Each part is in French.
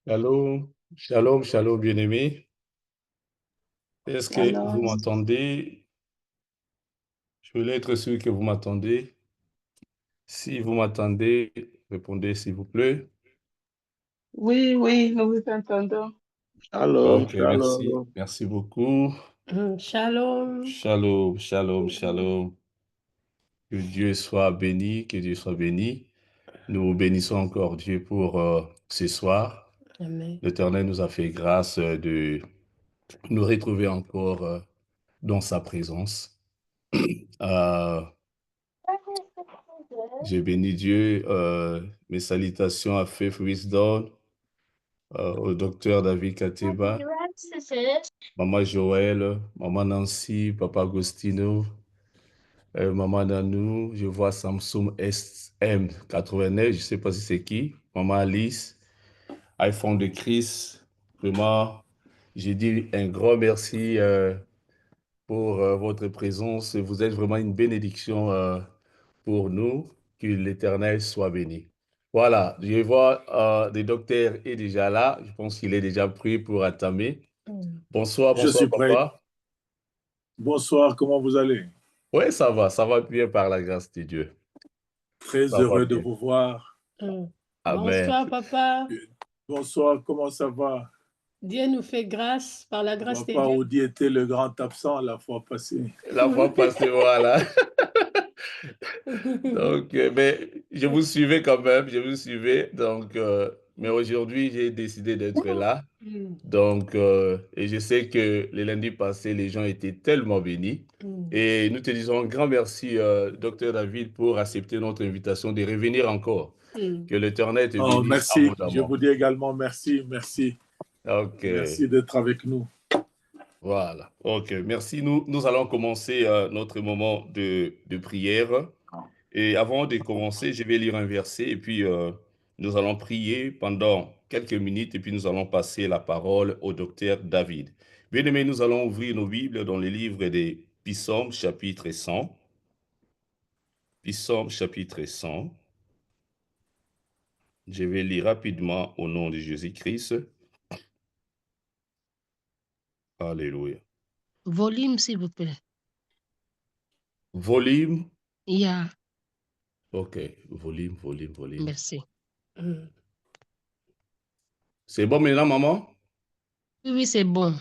Shalom, shalom, shalom, bien-aimé. Est-ce que vous Shalom. m'entendez? Je voulais être sûr que vous m'entendez. Si vous m'entendez, répondez s'il vous plaît. Oui, oui, nous vous entendons. Shalom, Ok, merci. shalom. Merci beaucoup. Shalom. Shalom, shalom, shalom. Que Dieu soit béni, que Dieu soit béni. Nous bénissons encore Dieu pour ce soir. Amen. L'Éternel nous a fait grâce de nous retrouver encore dans sa présence. Euh, J'ai béni Dieu. Mes salutations à Faith Wisdom, au docteur David Kateba, maman Joël, maman Nancy, papa Agostino, maman Nanou. Je vois Samsung SM89, je ne sais pas si c'est qui. Maman Alice, iPhone de Chris. Vraiment, j'ai dit un grand merci pour votre présence. Vous êtes vraiment une bénédiction pour nous. Que l'Éternel soit béni. Voilà, je vois le docteur est déjà là. Je pense qu'il est déjà prêt pour entamer. Bonsoir, Je bonsoir, suis prêt. papa. Bonsoir, comment vous allez? Oui, ça va bien par la grâce de Dieu. Très Ça va heureux de bien. vous voir. Amen. Bonsoir, papa. Bonsoir, comment ça va? Dieu nous fait grâce par la grâce de Papa Dieu. Audi était le grand absent la fois passée. La fois passée, voilà. Donc, mais je vous suivais quand même, je vous suivais. Donc, mais aujourd'hui, j'ai décidé d'être là. Donc, et je sais que les lundis passés, les gens étaient tellement bénis. Et nous te disons un grand merci, docteur David, pour accepter notre invitation de revenir encore. Que l'Éternel te Oh, bénisse merci. Je abondamment. vous dis également merci, merci. Ok, Merci d'être avec nous. voilà. Ok, merci. Nous allons commencer notre moment de prière. Et avant de commencer, je vais lire un verset et puis nous allons prier pendant quelques minutes et puis nous allons passer la parole au docteur David. Bien-aimés, nous allons ouvrir nos Bibles dans le livre des Psaumes, chapitre 100. Psaume, chapitre 100. Je vais lire rapidement au nom de Jésus-Christ. Alléluia. Volume, s'il vous plaît. Volume. Yeah, Ok, volume. merci. C'est bon maintenant, maman? Oui, oui, c'est bon.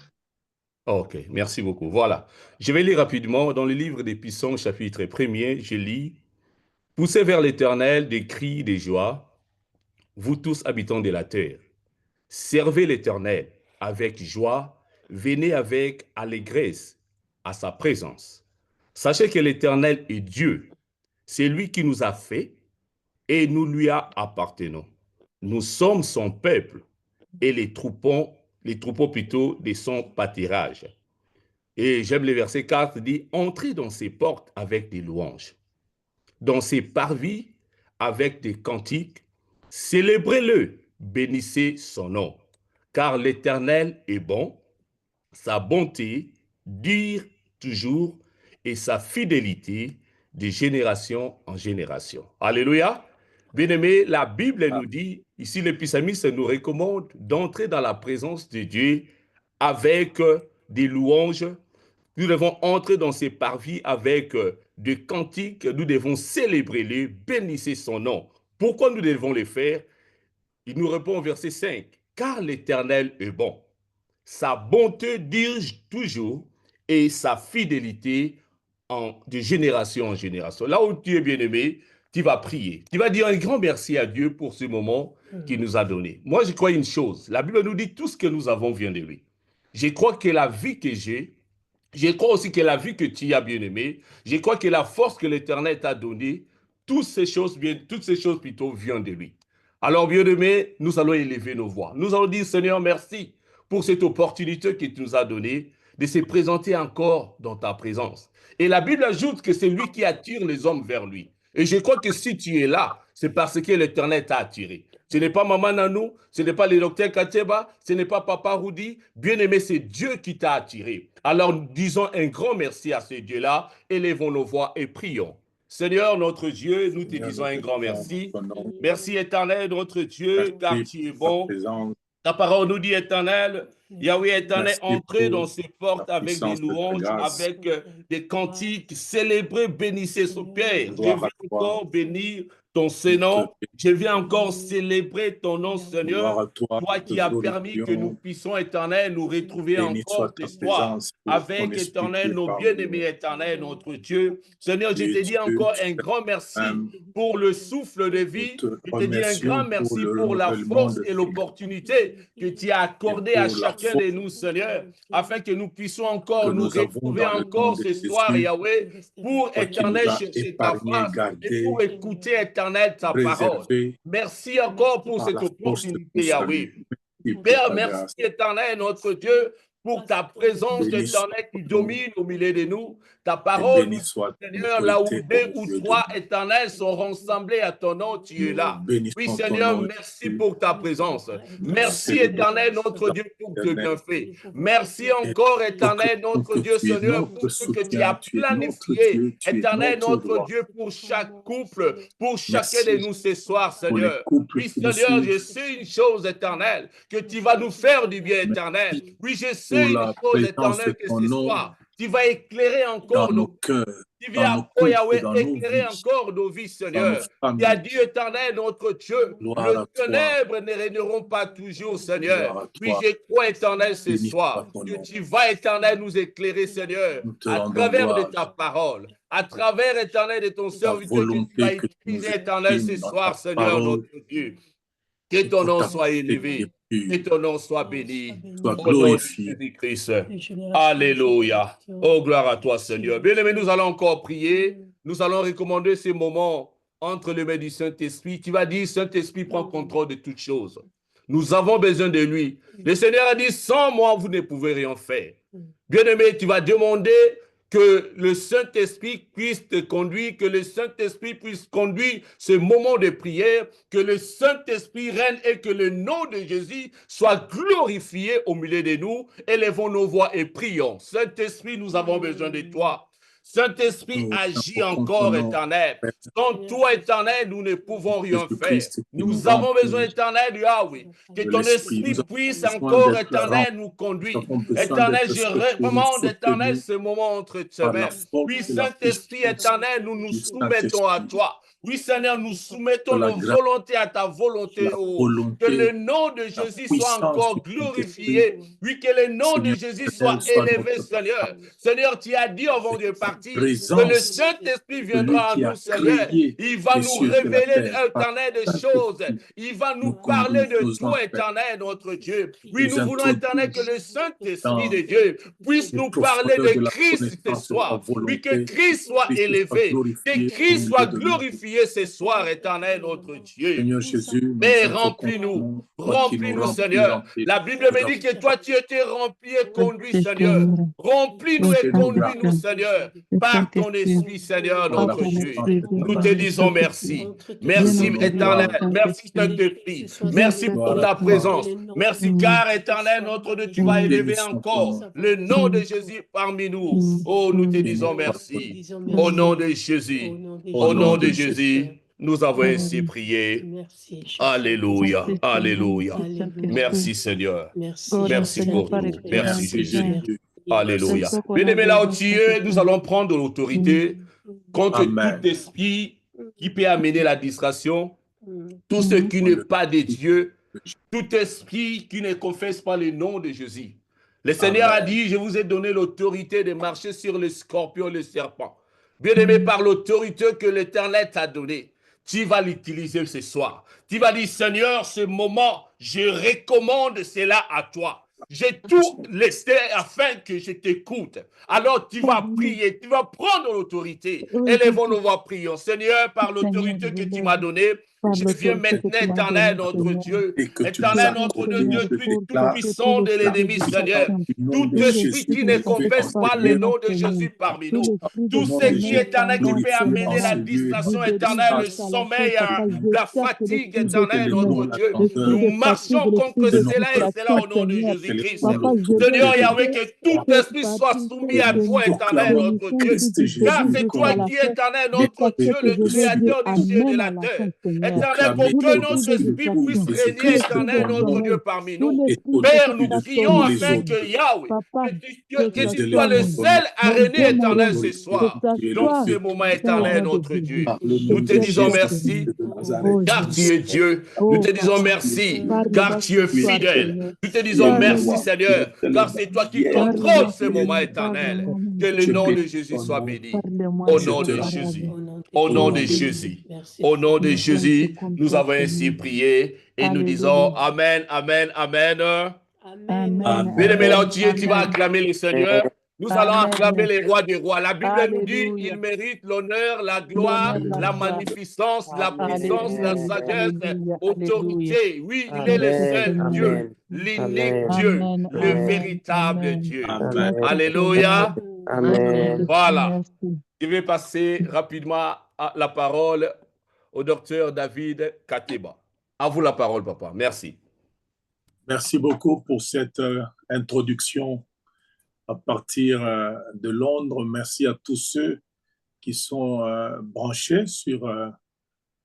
Ok, merci beaucoup. Voilà. Je vais lire rapidement dans le livre des Psaumes, chapitre 1er. Je lis: Poussez vers l'Éternel des cris de joie, vous tous habitants de la terre. Servez l'Éternel avec joie, venez avec allégresse à sa présence. Sachez que l'Éternel est Dieu, c'est lui qui nous a fait et nous lui appartenons. Nous sommes son peuple et les troupeaux plutôt de son pâturage. Et j'aime le verset 4, dit: Entrez dans ses portes avec des louanges, dans ses parvis avec des cantiques, célébrez-le, bénissez son nom, car l'Éternel est bon, sa bonté dure toujours et sa fidélité de génération en génération. Alléluia. Bien-aimé, la Bible nous dit, ici le psalmiste nous recommande d'entrer dans la présence de Dieu avec des louanges. Nous devons entrer dans ses parvis avec des cantiques. Nous devons célébrer-le, bénissez son nom. Pourquoi nous devons le faire? Il nous répond au verset 5. Car l'Éternel est bon. Sa bonté dure toujours et sa fidélité de génération en génération. Là où tu es bien-aimé, tu vas prier. Tu vas dire un grand merci à Dieu pour ce moment qu'il nous a donné. Moi, je crois une chose. La Bible nous dit tout ce que nous avons vient de lui. Je crois que la vie que j'ai, je crois aussi que la vie que tu as bien-aimé, je crois que la force que l'Éternel t'a donnée, toutes ces choses plutôt viennent de lui. Alors, bien-aimé, nous allons élever nos voix. Nous allons dire: Seigneur, merci pour cette opportunité que tu nous as donnée de se présenter encore dans ta présence. Et la Bible ajoute que c'est lui qui attire les hommes vers lui. Et je crois que si tu es là, c'est parce que l'Éternel t'a attiré. Ce n'est pas Maman Nanou, ce n'est pas le docteur Kateba, ce n'est pas Papa Rudy. Bien-aimé, c'est Dieu qui t'a attiré. Alors disons un grand merci à ce Dieu-là, élevons nos voix et prions. Seigneur notre Dieu, nous te Seigneur, disons nous un te grand disons merci. ton nom. Merci éternel notre Dieu, car Merci tu es pour ta bon. présence. Ta parole nous dit, Éternel, Yahweh éternel, Merci entrez pour dans ces portes la avec des puissance de ta louanges, grâce. avec des cantiques, célébrez, bénissez son Père. Je Gloire viens à toi. encore bénir ton Nous te Seigneur. Je viens encore célébrer ton nom, Gloire Seigneur. à toi. Toi Nous te qui as permis que nous glorifions. puissions, éternel, nous retrouver Béni soit encore ta ce soir présence pour ton avec, esprit qui éternel, est nos parmi bien-aimés, nous. éternel, notre Dieu. Seigneur, je Tu te es dis Dieu, encore tu un es grand merci femme. pour le souffle de Nous vie. te Je te dis un grand remercions pour merci le pour la renouvellement force de et vie l'opportunité que tu as et accordée à pour la chacun force de nous, Seigneur, afin que nous puissions encore que nous nous avons retrouver dans le nom encore de ce soir, Jésus. Yahweh, pour, Toi qui nous éternel, as chercher ta épargnés, face et pour gardés, écouter, éternel, ta parole. préservés Merci encore pour par cette la force de ton opportunité, Yahweh. salut. Merci pour Père, ta merci grâce. éternel, notre Dieu, pour ta présence Béni soit éternelle qui ton nom domine au milieu de nous. Ta et parole nous béni dit, soit ton Seigneur, là où autorité deux au ou milieu de trois nous. éternels sont rassemblés à ton nom, tu es là. Béni Oui, soit ton Seigneur, nom, merci Jésus. pour ta présence. Merci, Célébrons éternel, notre la Dieu, pour tes éternelle. bienfaits. Merci encore, éternel, Proclamons notre que Dieu, tu es Seigneur, pour notre ce que tu soutien, as tu es notre planifié. Dieu, tu es Éternel, notre notre roi. Dieu, pour chaque couple, pour chacun de Merci nous ce soir, pour les Seigneur. couples Oui, qui nous Seigneur, je suivent. sais une chose éternelle, que tu vas nous faire du bien éternel. Merci Oui, je pour sais une la chose présence de éternelle, que ton ce nom soir, tu vas éclairer dans encore nos nos cœurs, tu dans viens, nos oh couples, Yahweh, dans nos éclairer vies, encore nos vies, dans nos Seigneur. Tu as familles. dit, éternel, notre Dieu, Gloire le à toi, ténèbre ne régneront pas toujours, Seigneur. gloire à Oui, toi. je crois, éternel, ce Béni soit soir, ton que nom. tu vas, éternel, nous éclairer, Seigneur, Nous te à rendons travers de gloire. ta parole, à travers, éternel, de ton Ta serviteur que tu vas volonté que tu nous utiliser, éternel, ce exprimes dans soir, ta Seigneur, parole notre Dieu. Que et ton pour nom ta soit pensée qui élevé, est que pure. ton nom soit béni. Sois Au nom de glorifié. Jésus-Christ. Alléluia. Oh, gloire à toi, Seigneur. Bien-aimé, nous allons encore prier. Nous allons recommander ces moments entre les mains du Saint-Esprit. Tu vas dire, Saint-Esprit, prends contrôle de toutes choses. Nous avons besoin de lui. Le Seigneur a dit, sans moi, vous ne pouvez rien faire. Bien-aimé, tu vas demander que le Saint-Esprit puisse te conduire, que le Saint-Esprit puisse conduire ce moment de prière, que le Saint-Esprit règne et que le nom de Jésus soit glorifié au milieu de nous. Élevons nos voix et prions. Saint-Esprit, nous avons besoin de toi. Saint-Esprit, Nous agis invoquons ton encore, nom, éternel. Père Sans toi, éternel, nous ne pouvons rien faire. Jésus-Christ, qui nous Nous avons besoin, remplit éternel, du Yahweh. Que de ton l'Esprit. esprit Nous avons puisse besoin encore, d'être éternel, remplis. nous Nous conduire. avons besoin Éternel, d'être je secourus, recommande, éternel, soutenus ce moment entre tes par la mains. force Oui, et la Saint-Esprit, puissance éternel, nous nous du soumettons à Saint-Esprit. toi. Oui, Seigneur, nous soumettons Que la nos grâce, volontés à ta volonté. la Oh. Que le volonté, nom de la Jésus soit puissance encore du Saint-Esprit, glorifié. Oui, que le nom de Seigneur Jésus éternel, soit soit élevé, notre Seigneur. part. Seigneur, tu as dit avant de Ta partir que le présence, Saint-Esprit celui viendra à qui nous, a Seigneur. créé Il va les nous cieux et la révéler, terre, par éternel, des le choses. Saint-Esprit, Il va nous nous parler conduise, de nous toi, enseigne, éternel, notre Dieu. Oui, nous nous voulons, éternel, que introduise le Saint-Esprit dans de Dieu puisse les nous parler profondeurs de de la Christ ce connaissance de ta soir. Oui, que volonté, Christ soit Christ soit élevé, que glorifié au Christ soit milieu de nous. glorifié ce soir, éternel, notre Dieu. Seigneur Jésus, nous Mais invoquons ton remplis-nous, nom, toi qui nous remplis-nous, remplis, Seigneur. remplis La Bible nous me dit que toi, tu étais rempli et conduit, Seigneur. Seigneur, Remplis-nous et Alléluia. conduis-nous, Seigneur, le par ton Saint-Esprit, esprit, Seigneur, Par la notre Dieu. puissance de ta Nous te parole, disons merci. nous Merci, donnons éternel. gloire. Merci, Saint-Esprit. Merci pour ta présence. Merci, car, éternel, notre Dieu, tu vas élever Béni soit ton encore nom. le nom de Jésus parmi nous. Oh, nous te Béni disons soit ton merci. nom. Au nom de Jésus. Au nom de Jésus, nous avons ainsi prié. Merci. Jésus. Alléluia. Alléluia. Alléluia. Merci, Seigneur. Merci. Merci Jésus. pour tout. Merci, Merci Jésus. Jésus. Alléluia. Merci. Bien-aimés, là où tu es, nous allons prendre l'autorité contre Amen. tout esprit qui peut amener la distraction, tout ce qui n'est pas de Dieu, tout esprit qui ne confesse pas le nom de Jésus. Le Seigneur a Amen. dit, je vous ai donné l'autorité de marcher sur les scorpions et les serpents. Bien-aimé, par l'autorité que l'Éternel t'a donnée, tu vas l'utiliser ce soir. Tu vas dire, Seigneur, ce moment, je recommande cela à toi. J'ai tout laissé afin que je t'écoute. Alors tu vas prier, tu vas prendre l'autorité. Élevons nos voix, prions. Seigneur, par l'autorité que tu m'as donnée, je viens maintenant, éternel, notre Dieu, Et que tu nous éternel, notre accordes, Dieu, je plus déclare tout-puissant de l'ennemi, la Seigneur. puissance du nom Tout de esprit Jésus qui ne confesse en pas ce le lieu. nom de Jésus parmi nous. Tout Au nom ce de qui Jésus, est éternel, qui peut glorifié amener en la ce lieu et dans distraction cette éternelle, le espace. sommeil, la fatigue Que éternelle, le nom notre Dieu. l'attendeur, Nous marchons contre que non cela et cela au nom de que Jésus-Christ. l'autorité Seigneur de Yahweh, notre que foi. tout esprit soit soumis Et à nous toi, éternel, proclamons notre Dieu. Christ Jésus Car c'est toi comme qui es éternel, notre l'Esprit Dieu, le de Dieu. Créateur du ciel et de la terre. éternel, pour que notre esprit puisse régner, éternel, notre Dieu, parmi nous. Père, nous prions afin que Yahweh, que tu sois le seul à régner, éternel, ce soir. Dans ce moment, éternel, notre Dieu, nous te disons merci, car tu es Dieu. Nous te disons merci, car tu es fidèle. Nous te disons merci, Seigneur, car c'est toi qui contrôles ce moment éternel. Que le nom de Jésus soit béni. Au nom de Jésus. Au nom de Jésus. Au nom de Jésus, nous avons ainsi prié et nous disons Amen, Amen, Amen. Amen. Bien-aimé, là où tu vas acclamer le Seigneur. Nous allons acclamer les rois des rois. La Bible nous dit il mérite l'honneur, la gloire, la magnificence, la puissance, la sagesse, l'autorité. Oui, il est le seul Dieu, l'unique Dieu, le véritable Dieu. Alléluia. Voilà. Je vais passer rapidement la parole au docteur David Kateba. À vous la parole, papa. Merci. Merci beaucoup pour cette introduction à partir de Londres. Merci à tous ceux qui sont branchés sur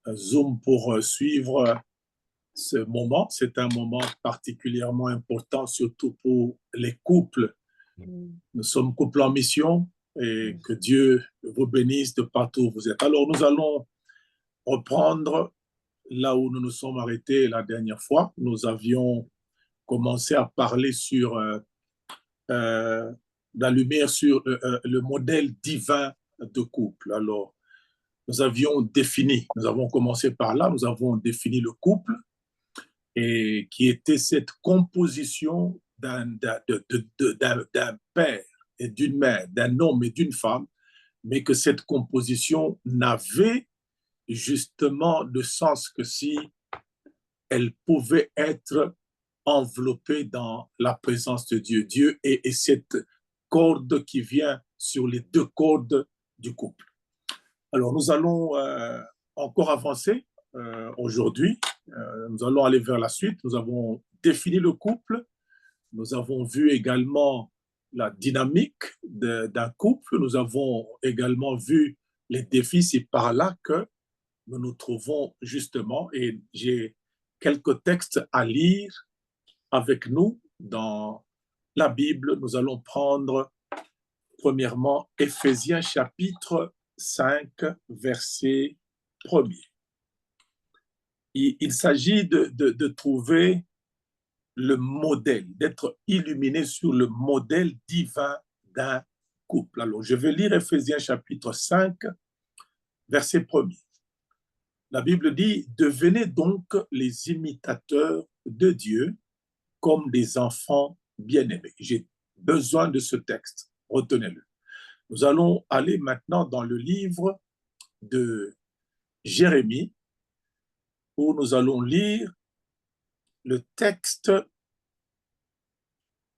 Zoom pour suivre ce moment. C'est un moment particulièrement important, surtout pour les couples. Nous sommes couple en mission et que Dieu vous bénisse de partout où vous êtes. Alors, nous allons reprendre là où nous nous sommes arrêtés la dernière fois. Nous avions commencé à parler sur la lumière sur le modèle divin de couple. Alors, nous avons commencé par là, nous avons défini le couple et qui était cette composition d'un père et d'une mère, d'un homme et d'une femme, mais que cette composition n'avait justement de sens que si elle pouvait être enveloppée dans la présence de Dieu. Dieu est cette corde qui vient sur les deux cordes du couple. Alors, nous allons encore avancer aujourd'hui. Nous allons aller vers la suite. Nous avons défini le couple. Nous avons vu également la dynamique d'un couple. Nous avons également vu les défis. C'est par là que nous nous trouvons justement. Et j'ai quelques textes à lire avec nous dans la Bible. Nous allons prendre premièrement Éphésiens chapitre 5, verset 1er. Il s'agit de trouver le modèle, d'être illuminé sur le modèle divin d'un couple. Alors, je vais lire Éphésiens chapitre 5, verset 1er. La Bible dit « Devenez donc les imitateurs de Dieu comme des enfants bien-aimés. » J'ai besoin de ce texte, retenez-le. Nous allons aller maintenant dans le livre de Jérémie, où nous allons lire le texte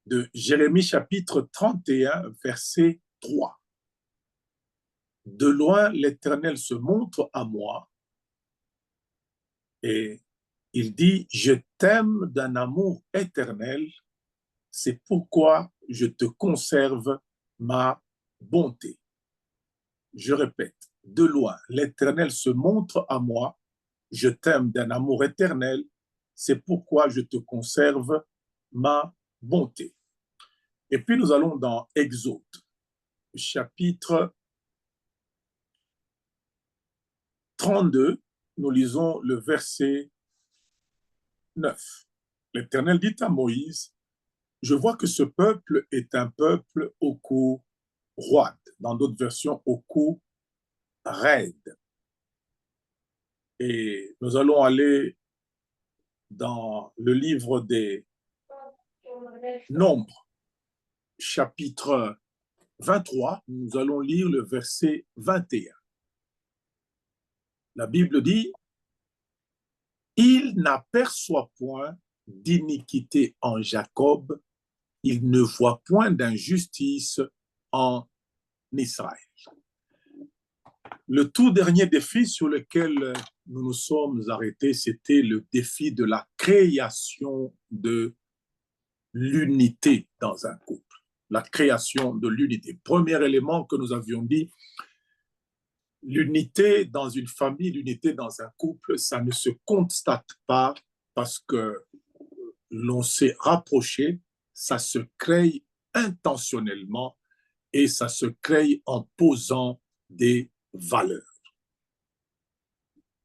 de Jérémie chapitre 31, verset 3. « De loin, l'Éternel se montre à moi et il dit, je t'aime d'un amour éternel, c'est pourquoi je te conserve ma bonté. » Je répète, de loin, l'Éternel se montre à moi, je t'aime d'un amour éternel, c'est pourquoi je te conserve ma bonté. Et puis nous allons dans Exode, chapitre 32, nous lisons le verset 9. L'Éternel dit à Moïse, je vois que ce peuple est un peuple au cou roide, dans d'autres versions au cou raide. Et nous allons aller dans le livre des Nombres, chapitre 23, nous allons lire le verset 21. La Bible dit, il n'aperçoit point d'iniquité en Jacob, il ne voit point d'injustice en Israël. Le tout dernier défi sur lequel nous nous sommes arrêtés, c'était le défi de la création de l'unité dans un couple. La création de l'unité. Premier élément que nous avions dit, l'unité dans une famille, l'unité dans un couple, ça ne se constate pas parce que l'on s'est rapproché, ça se crée intentionnellement et ça se crée en posant des valeurs.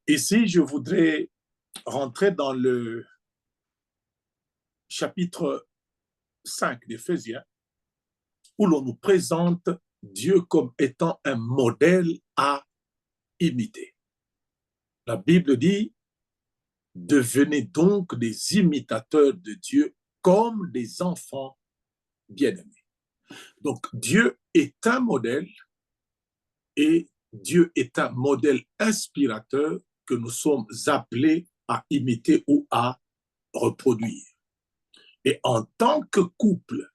Ici, je voudrais rentrer dans le chapitre 5 d'Éphésiens, où l'on nous présente Dieu comme étant un modèle à imiter. La Bible dit, devenez donc des imitateurs de Dieu comme des enfants bien-aimés. Donc, Dieu est un modèle et Dieu est un modèle inspirateur que nous sommes appelés à imiter ou à reproduire. Et en tant que couple,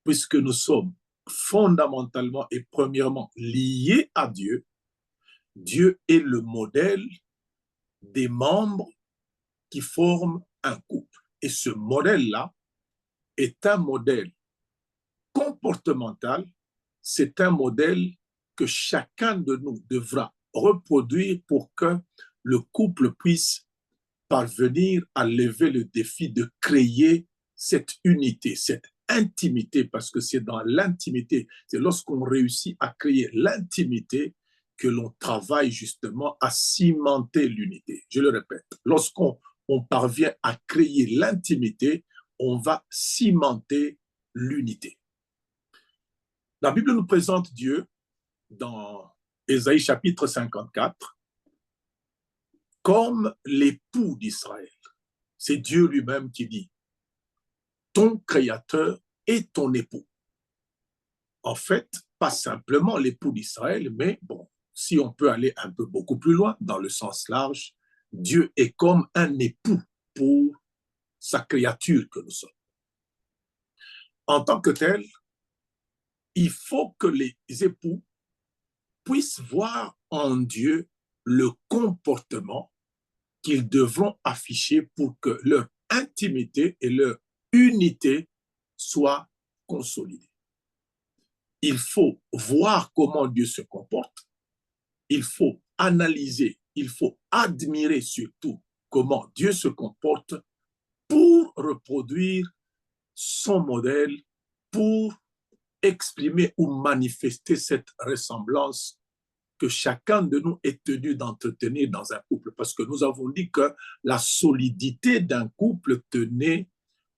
puisque nous sommes fondamentalement et premièrement liés à Dieu, Dieu est le modèle des membres qui forment un couple. Et ce modèle-là est un modèle comportemental, c'est un modèle que chacun de nous devra reproduire pour que le couple puisse parvenir à lever le défi de créer cette unité, cette intimité, parce que c'est dans l'intimité, c'est lorsqu'on réussit à créer l'intimité que l'on travaille justement à cimenter l'unité. Je le répète, lorsqu'on parvient à créer l'intimité, on va cimenter l'unité. La Bible nous présente Dieu dans Ésaïe chapitre 54 comme l'époux d'Israël. C'est Dieu lui-même qui dit, ton créateur est ton époux. En fait, pas simplement l'époux d'Israël, mais bon, si on peut aller un peu beaucoup plus loin, dans le sens large, Dieu est comme un époux pour sa créature que nous sommes. En tant que tel, il faut que les époux puissent voir en Dieu le comportement qu'ils devront afficher pour que leur intimité et leur unité soient consolidées. Il faut voir comment Dieu se comporte, il faut analyser, il faut admirer surtout comment Dieu se comporte pour reproduire son modèle, pour exprimer ou manifester cette ressemblance que chacun de nous est tenu d'entretenir dans un couple. Parce que nous avons dit que la solidité d'un couple tenait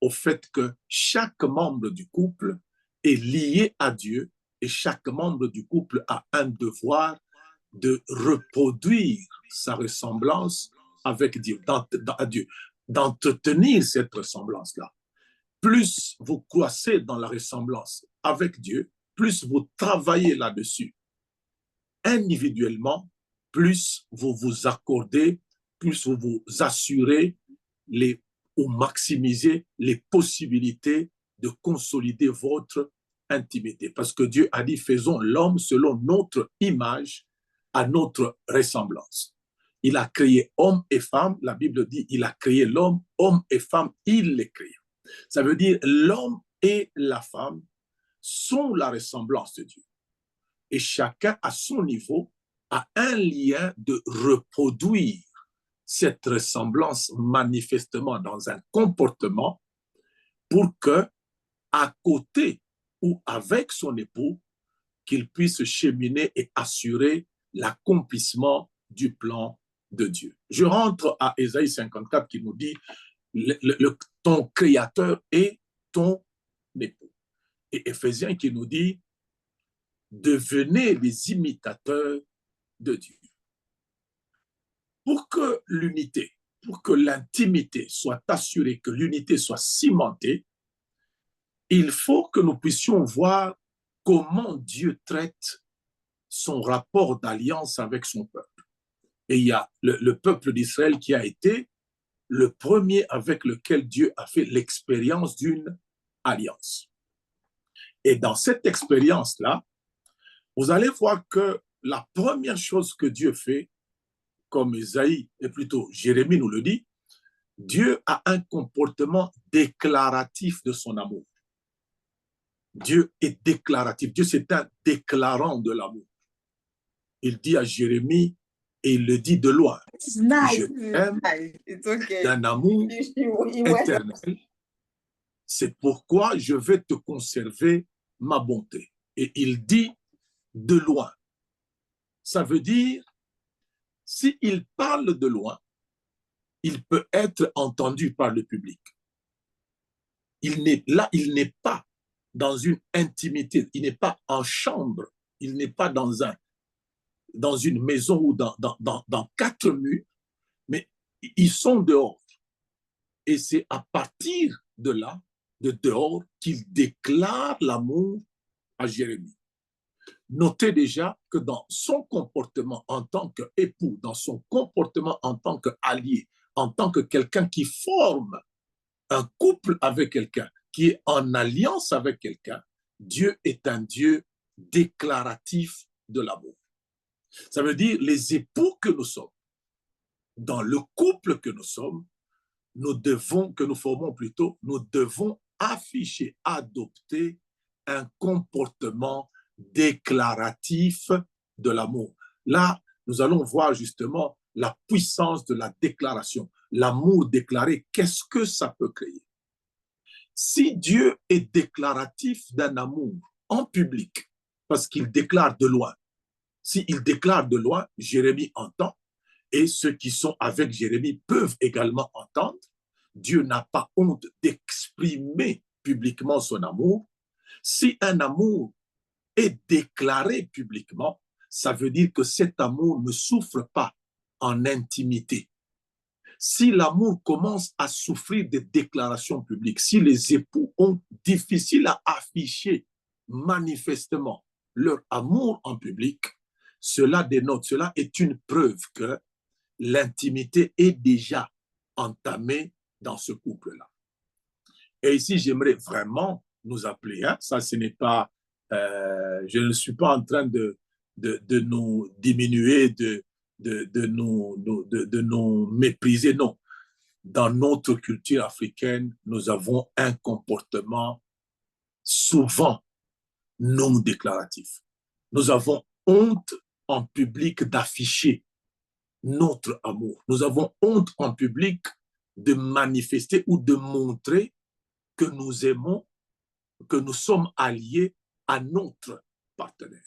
au fait que chaque membre du couple est lié à Dieu et chaque membre du couple a un devoir de reproduire sa ressemblance avec Dieu, d'entretenir cette ressemblance-là. Plus vous croissez dans la ressemblance avec Dieu, plus vous travaillez là-dessus individuellement, plus vous vous accordez, plus vous vous assurez ou maximisez les possibilités de consolider votre intimité. Parce que Dieu a dit, faisons l'homme selon notre image, à notre ressemblance. Il a créé homme et femme, la Bible dit, il a créé l'homme, homme et femme, il les créa. Ça veut dire l'homme et la femme sont la ressemblance de Dieu. Et chacun, à son niveau, a un lien de reproduire cette ressemblance manifestement dans un comportement pour que, à côté ou avec son époux, qu'il puisse cheminer et assurer l'accomplissement du plan de Dieu. Je rentre à Ésaïe 54 qui nous dit ton créateur est ton époux. Et Éphésiens qui nous dit devenez les imitateurs de Dieu. Pour que l'unité, pour que l'intimité soit assurée, que l'unité soit cimentée, il faut que nous puissions voir comment Dieu traite son rapport d'alliance avec son peuple. Et il y a le peuple d'Israël qui a été le premier avec lequel Dieu a fait l'expérience d'une alliance. Et dans cette expérience-là, vous allez voir que la première chose que Dieu fait, comme Isaïe, et plutôt Jérémie nous le dit, Dieu a un comportement déclaratif de son amour. Dieu est déclaratif. Dieu, c'est un déclarant de l'amour. il dit à Jérémie, et il le dit de loin, It's nice. je t'aime Nice. It's okay. d'un amour You went éternel. C'est pourquoi je vais te conserver ma bonté. Et il dit de loin. Ça veut dire, s'il parle de loin, il peut être entendu par le public. Il n'est pas dans une intimité, il n'est pas en chambre, il n'est pas dans une maison ou dans 4 murs, mais ils sont dehors. Et c'est à partir de là, de dehors, qu'il déclare l'amour à Jérémie. Notez déjà que dans son comportement en tant qu'époux, dans son comportement en tant qu'allié, en tant que quelqu'un qui forme un couple avec quelqu'un, qui est en alliance avec quelqu'un, Dieu est un Dieu déclaratif de l'amour. Ça veut dire les époux que nous sommes, dans le couple que nous sommes, que nous formons plutôt, nous devons afficher, adopter un comportement déclaratif de l'amour. Là, nous allons voir justement la puissance de la déclaration. L'amour déclaré, qu'est-ce que ça peut créer? Si Dieu est déclaratif d'un amour en public, parce qu'il déclare de loin, s'il déclare de loin, Jérémie entend, et ceux qui sont avec Jérémie peuvent également entendre. Dieu n'a pas honte d'exprimer publiquement son amour. Si un amour est déclaré publiquement, ça veut dire que cet amour ne souffre pas en intimité. Si l'amour commence à souffrir des déclarations publiques, si les époux ont difficile à afficher manifestement leur amour en public, cela dénote, cela est une preuve que l'intimité est déjà entamée dans ce couple-là. Et ici, j'aimerais vraiment nous appeler, hein, ça ce n'est pas, je ne suis pas en train de nous diminuer, de nous mépriser, non. Dans notre culture africaine, nous avons un comportement souvent non déclaratif. Nous avons honte en public d'afficher notre amour. Nous avons honte en public de manifester ou de montrer que nous aimons, que nous sommes alliés à notre partenaire.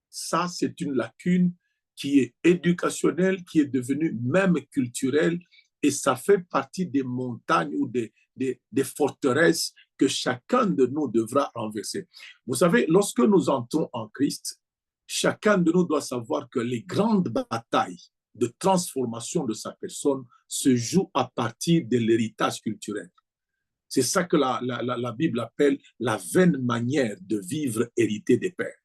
Ça, c'est une lacune qui est éducationnelle, qui est devenue même culturelle, et ça fait partie des montagnes ou des forteresses que chacun de nous devra renverser. Vous savez, lorsque nous entrons en Christ, chacun de nous doit savoir que les grandes batailles de transformation de sa personne se jouent à partir de l'héritage culturel. C'est ça que la Bible appelle la vaine manière de vivre héritée des pères.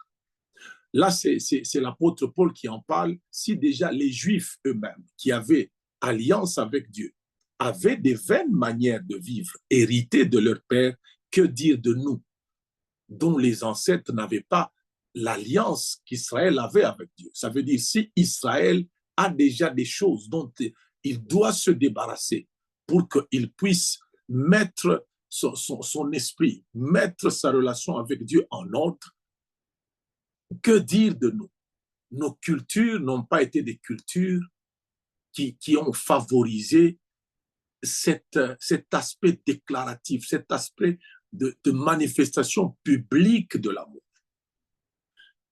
Là, c'est l'apôtre Paul qui en parle. Si déjà les Juifs eux-mêmes, qui avaient alliance avec Dieu, avaient des vaines manières de vivre héritées de leur père, que dire de nous, dont les ancêtres n'avaient pas l'alliance qu'Israël avait avec Dieu? Ça veut dire, si Israël a déjà des choses dont il doit se débarrasser pour qu'il puisse mettre son esprit, mettre sa relation avec Dieu en ordre, que dire de nous? Nos cultures n'ont pas été des cultures qui ont favorisé cet aspect déclaratif, cet aspect de manifestation publique de l'amour.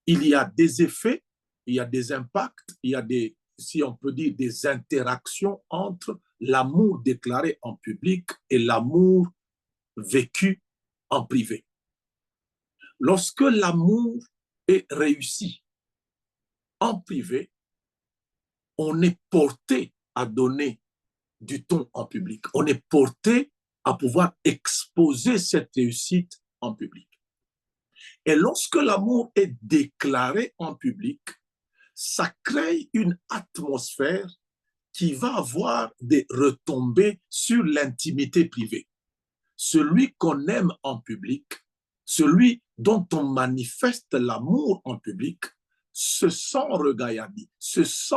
Il y a des effets, il y a des impacts, il y a des, si on peut dire, des interactions entre l'amour déclaré en public et l'amour vécu en privé. Lorsque l'amour est réussi en privé, on est porté à donner du ton en public. On est porté à pouvoir exposer cette réussite en public. Et lorsque l'amour est déclaré en public, ça crée une atmosphère qui va avoir des retombées sur l'intimité privée. Celui qu'on aime en public, celui dont on manifeste l'amour en public, se sent regardé, se sent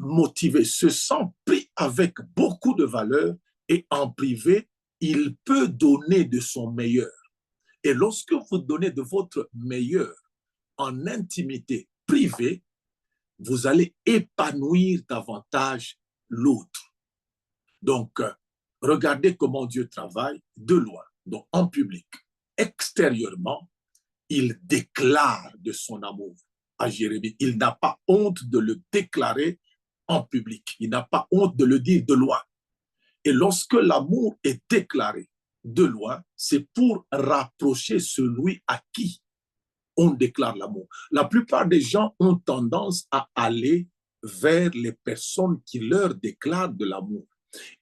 motivé, se sent pris avec beaucoup de valeur, et en privé, il peut donner de son meilleur. Et lorsque vous donnez de votre meilleur en intimité privé, vous allez épanouir davantage l'autre. Donc, regardez comment Dieu travaille de loin, donc en public. Extérieurement, il déclare de son amour à Jérémie. Il n'a pas honte de le déclarer en public. Il n'a pas honte de le dire de loin. Et lorsque l'amour est déclaré de loin, c'est pour rapprocher celui à qui on déclare l'amour. La plupart des gens ont tendance à aller vers les personnes qui leur déclarent de l'amour.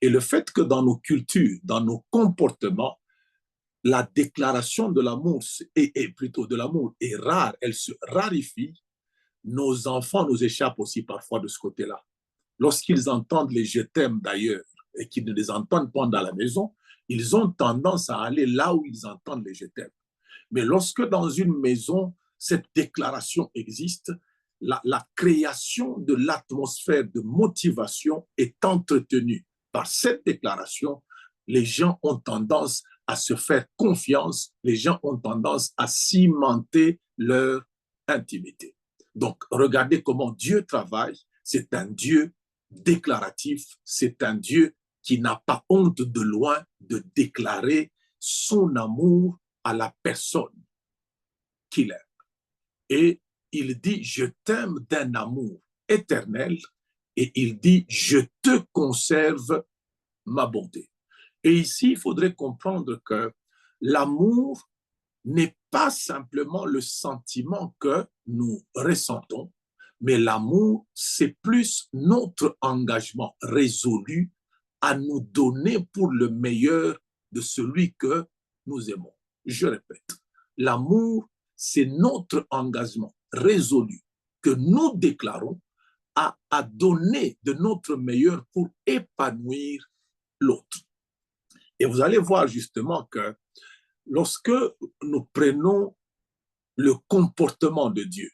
Et le fait que dans nos cultures, dans nos comportements, la déclaration de l'amour est plutôt de l'amour est rare, elle se raréfie, nos enfants nous échappent aussi parfois de ce côté-là. Lorsqu'ils entendent les je t'aime d'ailleurs et qu'ils ne les entendent pas dans la maison, ils ont tendance à aller là où ils entendent les je t'aime. Mais lorsque dans une maison, cette déclaration existe, la création de l'atmosphère de motivation est entretenue par cette déclaration. Les gens ont tendance à se faire confiance, les gens ont tendance à cimenter leur intimité. Donc, regardez comment Dieu travaille. C'est un Dieu déclaratif, c'est un Dieu qui n'a pas honte de loin de déclarer son amour à la personne qu'il aime. Et il dit, je t'aime d'un amour éternel, et il dit, je te conserve ma bonté. Et ici, il faudrait comprendre que l'amour n'est pas simplement le sentiment que nous ressentons, mais l'amour, c'est plus notre engagement résolu à nous donner pour le meilleur de celui que nous aimons. Je répète, l'amour, c'est notre engagement résolu que nous déclarons à donner de notre meilleur pour épanouir l'autre. Et vous allez voir justement que lorsque nous prenons le comportement de Dieu,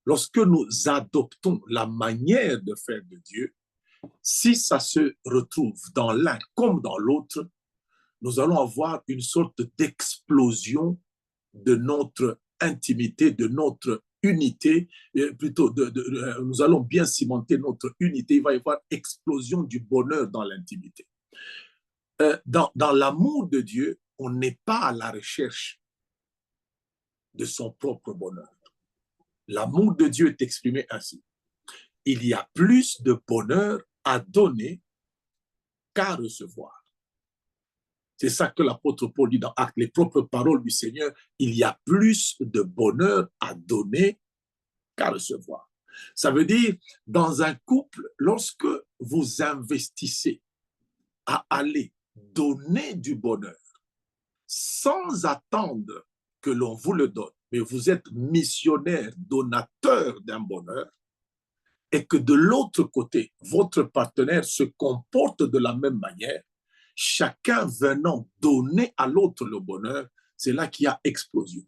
lorsque nous adoptons la manière de faire de Dieu, si ça se retrouve dans l'un comme dans l'autre, nous allons avoir une sorte d'explosion de notre intimité, de notre unité, plutôt nous allons bien cimenter notre unité, il va y avoir explosion du bonheur dans l'intimité. Dans l'amour de Dieu, on n'est pas à la recherche de son propre bonheur. L'amour de Dieu est exprimé ainsi. Il y a plus de bonheur à donner qu'à recevoir. C'est ça que l'apôtre Paul dit dans Actes, les propres paroles du Seigneur. Il y a plus de bonheur à donner qu'à recevoir. Ça veut dire, dans un couple, lorsque vous investissez à aller donner du bonheur sans attendre que l'on vous le donne, mais vous êtes missionnaire, donateur d'un bonheur, et que de l'autre côté, votre partenaire se comporte de la même manière, chacun venant donner à l'autre le bonheur, c'est là qu'il y a explosion.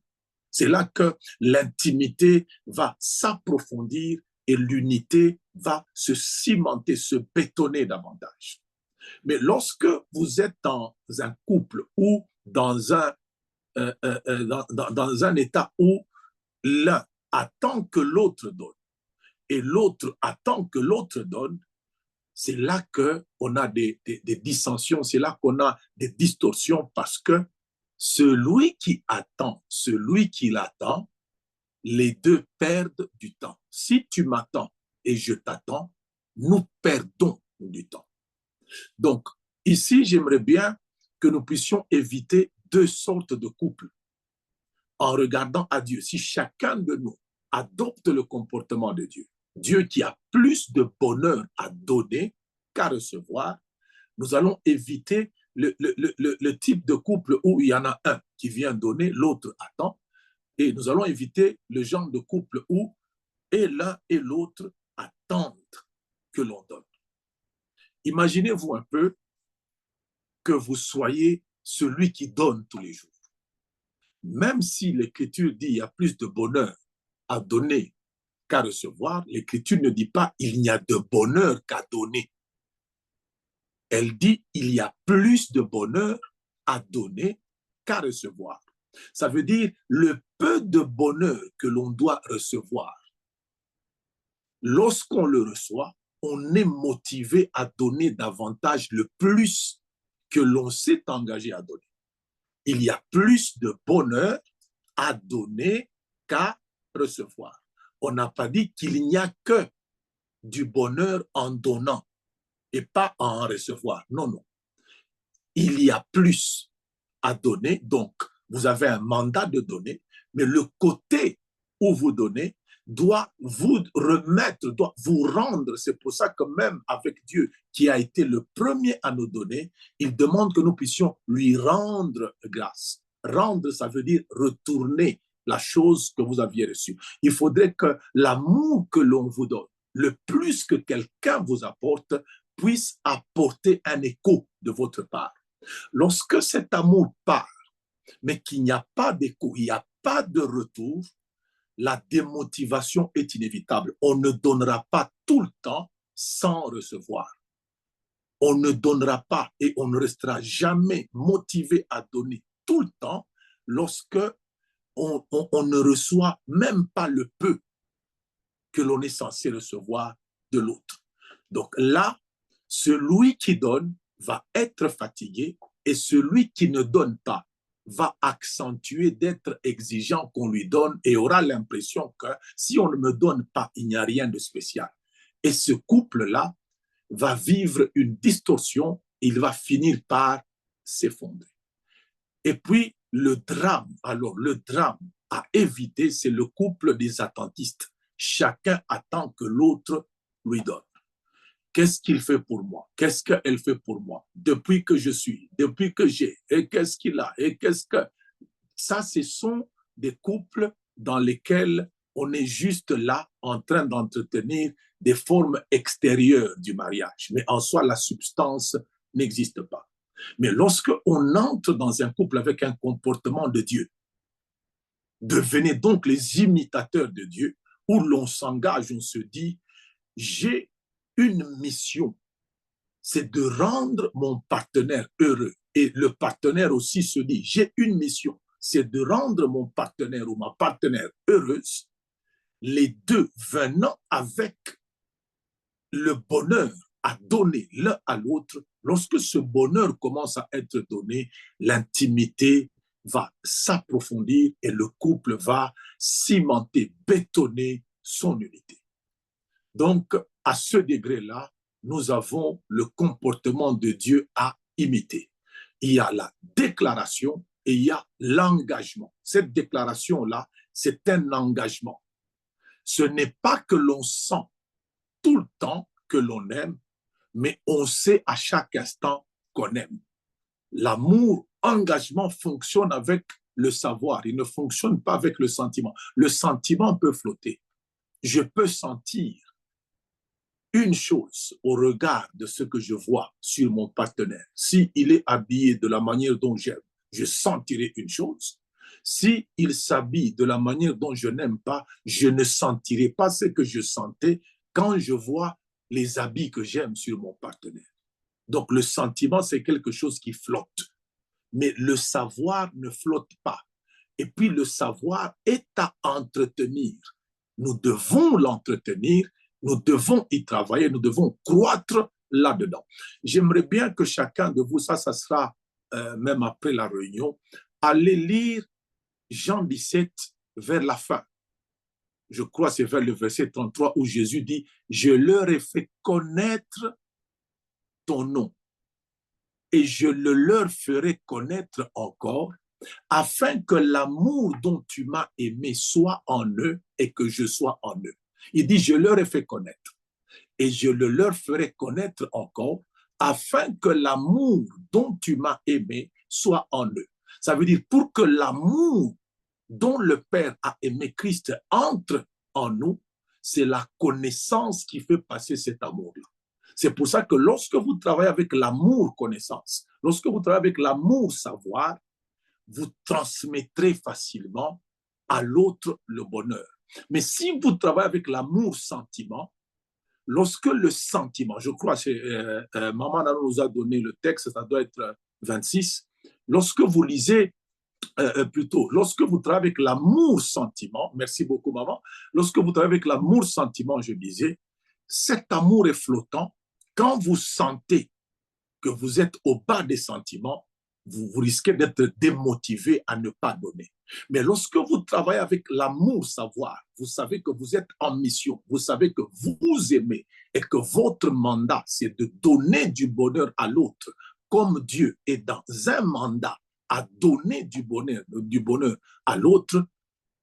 C'est là que l'intimité va s'approfondir et l'unité va se cimenter, se bétonner davantage. Mais lorsque vous êtes dans un couple ou dans un état où l'un attend que l'autre donne et l'autre attend que l'autre donne, c'est là qu'on a des dissensions, c'est là qu'on a des distorsions parce que celui qui attend, celui qui l'attend, les deux perdent du temps. Si tu m'attends et je t'attends, nous perdons du temps. Donc, ici, j'aimerais bien que nous puissions éviter deux sortes de couples en regardant à Dieu. Si chacun de nous adopte le comportement de Dieu, Dieu qui a plus de bonheur à donner qu'à recevoir, nous allons éviter le type de couple où il y en a un qui vient donner, l'autre attend, et nous allons éviter le genre de couple où et l'un et l'autre attendent que l'on donne. Imaginez-vous un peu que vous soyez celui qui donne tous les jours. Même si l'Écriture dit qu'il y a plus de bonheur à donner qu'à recevoir, l'Écriture ne dit pas il n'y a de bonheur qu'à donner. Elle dit il y a plus de bonheur à donner qu'à recevoir. Ça veut dire le peu de bonheur que l'on doit recevoir, lorsqu'on le reçoit, on est motivé à donner davantage, le plus que l'on s'est engagé à donner. Il y a plus de bonheur à donner qu'à recevoir. On n'a pas dit qu'il n'y a que du bonheur en donnant et pas en recevoir. Non, non. Il y a plus à donner, donc vous avez un mandat de donner, mais le côté où vous donnez doit vous remettre, doit vous rendre. C'est pour ça que même avec Dieu, qui a été le premier à nous donner, il demande que nous puissions lui rendre grâce. Rendre, ça veut dire retourner la chose que vous aviez reçue. Il faudrait que l'amour que l'on vous donne, le plus que quelqu'un vous apporte, puisse apporter un écho de votre part. Lorsque cet amour part, mais qu'il n'y a pas d'écho, il n'y a pas de retour, la démotivation est inévitable. On ne donnera pas tout le temps sans recevoir. On ne donnera pas et on ne restera jamais motivé à donner tout le temps lorsque on ne reçoit même pas le peu que l'on est censé recevoir de l'autre. Donc là, celui qui donne va être fatigué et celui qui ne donne pas va accentuer d'être exigeant qu'on lui donne et aura l'impression que si on ne me donne pas, il n'y a rien de spécial. Et ce couple-là va vivre une distorsion, il va finir par s'effondrer. Et puis, le drame à éviter, c'est le couple des attentistes. Chacun attend que l'autre lui donne. Qu'est-ce qu'il fait pour moi? Qu'est-ce qu'elle fait pour moi? Depuis que je suis, depuis que j'ai, et qu'est-ce qu'il a? Et qu'est-ce que... Ça, ce sont des couples dans lesquels on est juste là en train d'entretenir des formes extérieures du mariage. Mais en soi, la substance n'existe pas. Mais lorsque on entre dans un couple avec un comportement de Dieu, devenez donc les imitateurs de Dieu, où l'on s'engage, on se dit, j'ai une mission, c'est de rendre mon partenaire heureux. Et le partenaire aussi se dit, j'ai une mission, c'est de rendre mon partenaire ou ma partenaire heureuse. Les deux venant avec le bonheur à donner l'un à l'autre, lorsque ce bonheur commence à être donné, l'intimité va s'approfondir et le couple va cimenter, bétonner son unité. Donc, à ce degré-là, nous avons le comportement de Dieu à imiter. Il y a la déclaration et il y a l'engagement. Cette déclaration-là, c'est un engagement. Ce n'est pas que l'on sent tout le temps que l'on aime, mais on sait à chaque instant qu'on aime. L'amour, engagement fonctionne avec le savoir, il ne fonctionne pas avec le sentiment. Le sentiment peut flotter. Je peux sentir une chose au regard de ce que je vois sur mon partenaire. S'il est habillé de la manière dont j'aime, je sentirai une chose. S'il s'habille de la manière dont je n'aime pas, je ne sentirai pas ce que je sentais quand je vois les habits que j'aime sur mon partenaire. Donc le sentiment, c'est quelque chose qui flotte. Mais le savoir ne flotte pas. Et puis le savoir est à entretenir. Nous devons l'entretenir, nous devons y travailler, nous devons croître là-dedans. J'aimerais bien que chacun de vous, ça sera même après la réunion, allez lire Jean 17 vers la fin. Je crois que c'est vers le verset 33 où Jésus dit « Je leur ai fait connaître ton nom et je le leur ferai connaître encore afin que l'amour dont tu m'as aimé soit en eux et que je sois en eux. » Il dit « Je leur ai fait connaître et je le leur ferai connaître encore afin que l'amour dont tu m'as aimé soit en eux. » Ça veut dire pour que l'amour dont le Père a aimé Christ entre en nous, c'est la connaissance qui fait passer cet amour-là. C'est pour ça que lorsque vous travaillez avec l'amour connaissance, lorsque vous travaillez avec l'amour savoir, vous transmettrez facilement à l'autre le bonheur. Mais si vous travaillez avec l'amour sentiment, lorsque le sentiment, je crois que Maman nous a donné le texte, ça doit être 26, lorsque vous lisez plutôt, lorsque vous travaillez avec l'amour-sentiment, merci beaucoup maman, lorsque vous travaillez avec l'amour-sentiment, je disais, cet amour est flottant. Quand vous sentez que vous êtes au bas des sentiments, vous risquez d'être démotivé à ne pas donner. Mais lorsque vous travaillez avec l'amour-savoir, vous savez que vous êtes en mission, vous savez que vous aimez et que votre mandat, c'est de donner du bonheur à l'autre, comme Dieu est dans un mandat à donner du bonheur à l'autre,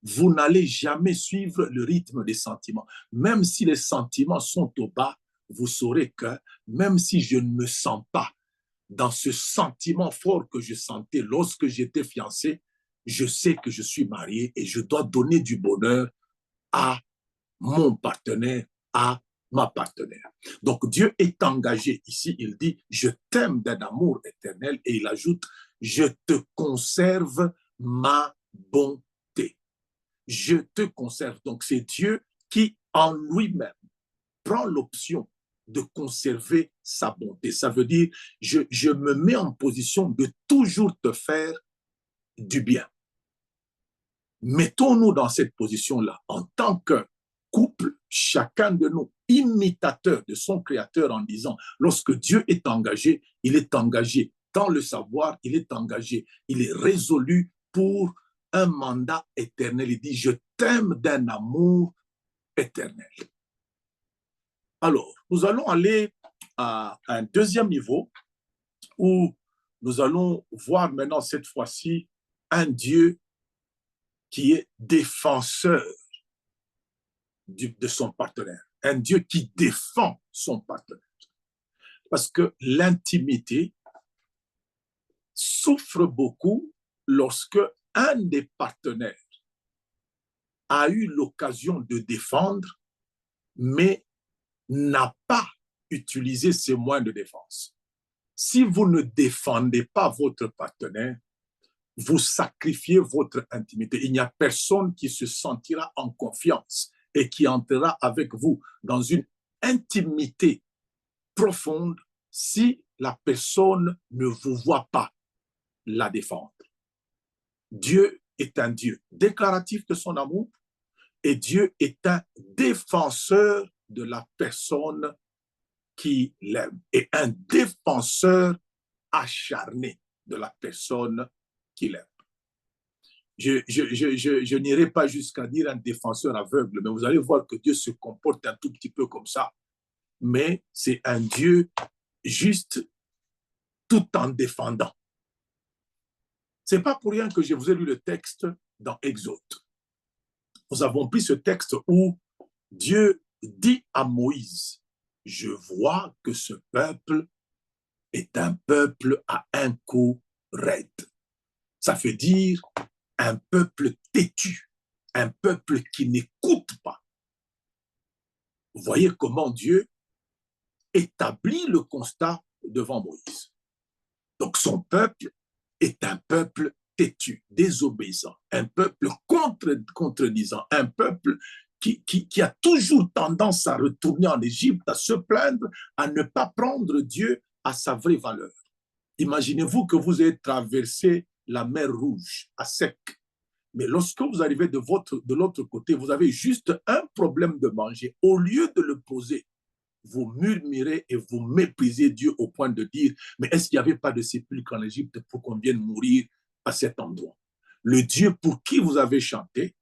vous n'allez jamais suivre le rythme des sentiments. Même si les sentiments sont au bas, vous saurez que même si je ne me sens pas dans ce sentiment fort que je sentais lorsque j'étais fiancé, je sais que je suis marié et je dois donner du bonheur à mon partenaire, à ma partenaire. Donc Dieu est engagé ici, il dit, je t'aime d'un amour éternel et il ajoute, je te conserve ma bonté. Je te conserve. Donc c'est Dieu qui en lui-même prend l'option de conserver sa bonté. Ça veut dire, je me mets en position de toujours te faire du bien. Mettons-nous dans cette position-là en tant que couple, chacun de nous, imitateur de son Créateur en disant, lorsque Dieu est engagé, il est engagé dans le savoir, il est engagé, il est résolu pour un mandat éternel. Il dit, je t'aime d'un amour éternel. Alors, nous allons aller à un deuxième niveau où nous allons voir maintenant cette fois-ci un Dieu qui est défenseur de son partenaire, un Dieu qui défend son partenaire. Parce que l'intimité souffre beaucoup lorsque un des partenaires a eu l'occasion de défendre, mais n'a pas utilisé ses moyens de défense. Si vous ne défendez pas votre partenaire, vous sacrifiez votre intimité. Il n'y a personne qui se sentira en confiance et qui entrera avec vous dans une intimité profonde si la personne ne vous voit pas la défendre. Dieu est un Dieu déclaratif de son amour et Dieu est un défenseur de la personne qui l'aime et un défenseur acharné de la personne qui l'aime. Je n'irai pas jusqu'à dire un défenseur aveugle, mais vous allez voir que Dieu se comporte un tout petit peu comme ça. Mais c'est un Dieu juste tout en défendant. Ce n'est pas pour rien que je vous ai lu le texte dans Exode. Nous avons pris ce texte où Dieu dit à Moïse, je vois que ce peuple est un peuple à un cou raide. Ça veut dire un peuple têtu, un peuple qui n'écoute pas. Vous voyez comment Dieu établit le constat devant Moïse. Donc son peuple est un peuple têtu, désobéissant, un peuple contredisant, un peuple qui a toujours tendance à retourner en Égypte, à se plaindre, à ne pas prendre Dieu à sa vraie valeur. Imaginez-vous que vous avez traversé la mer Rouge à sec. Mais lorsque vous arrivez de l'autre côté, vous avez juste un problème de manger. Au lieu de le poser, vous murmurez et vous méprisez Dieu au point de dire, mais est-ce qu'il n'y avait pas de sépulcre en Égypte pour qu'on vienne mourir à cet endroit? Le Dieu pour qui vous avez chanté,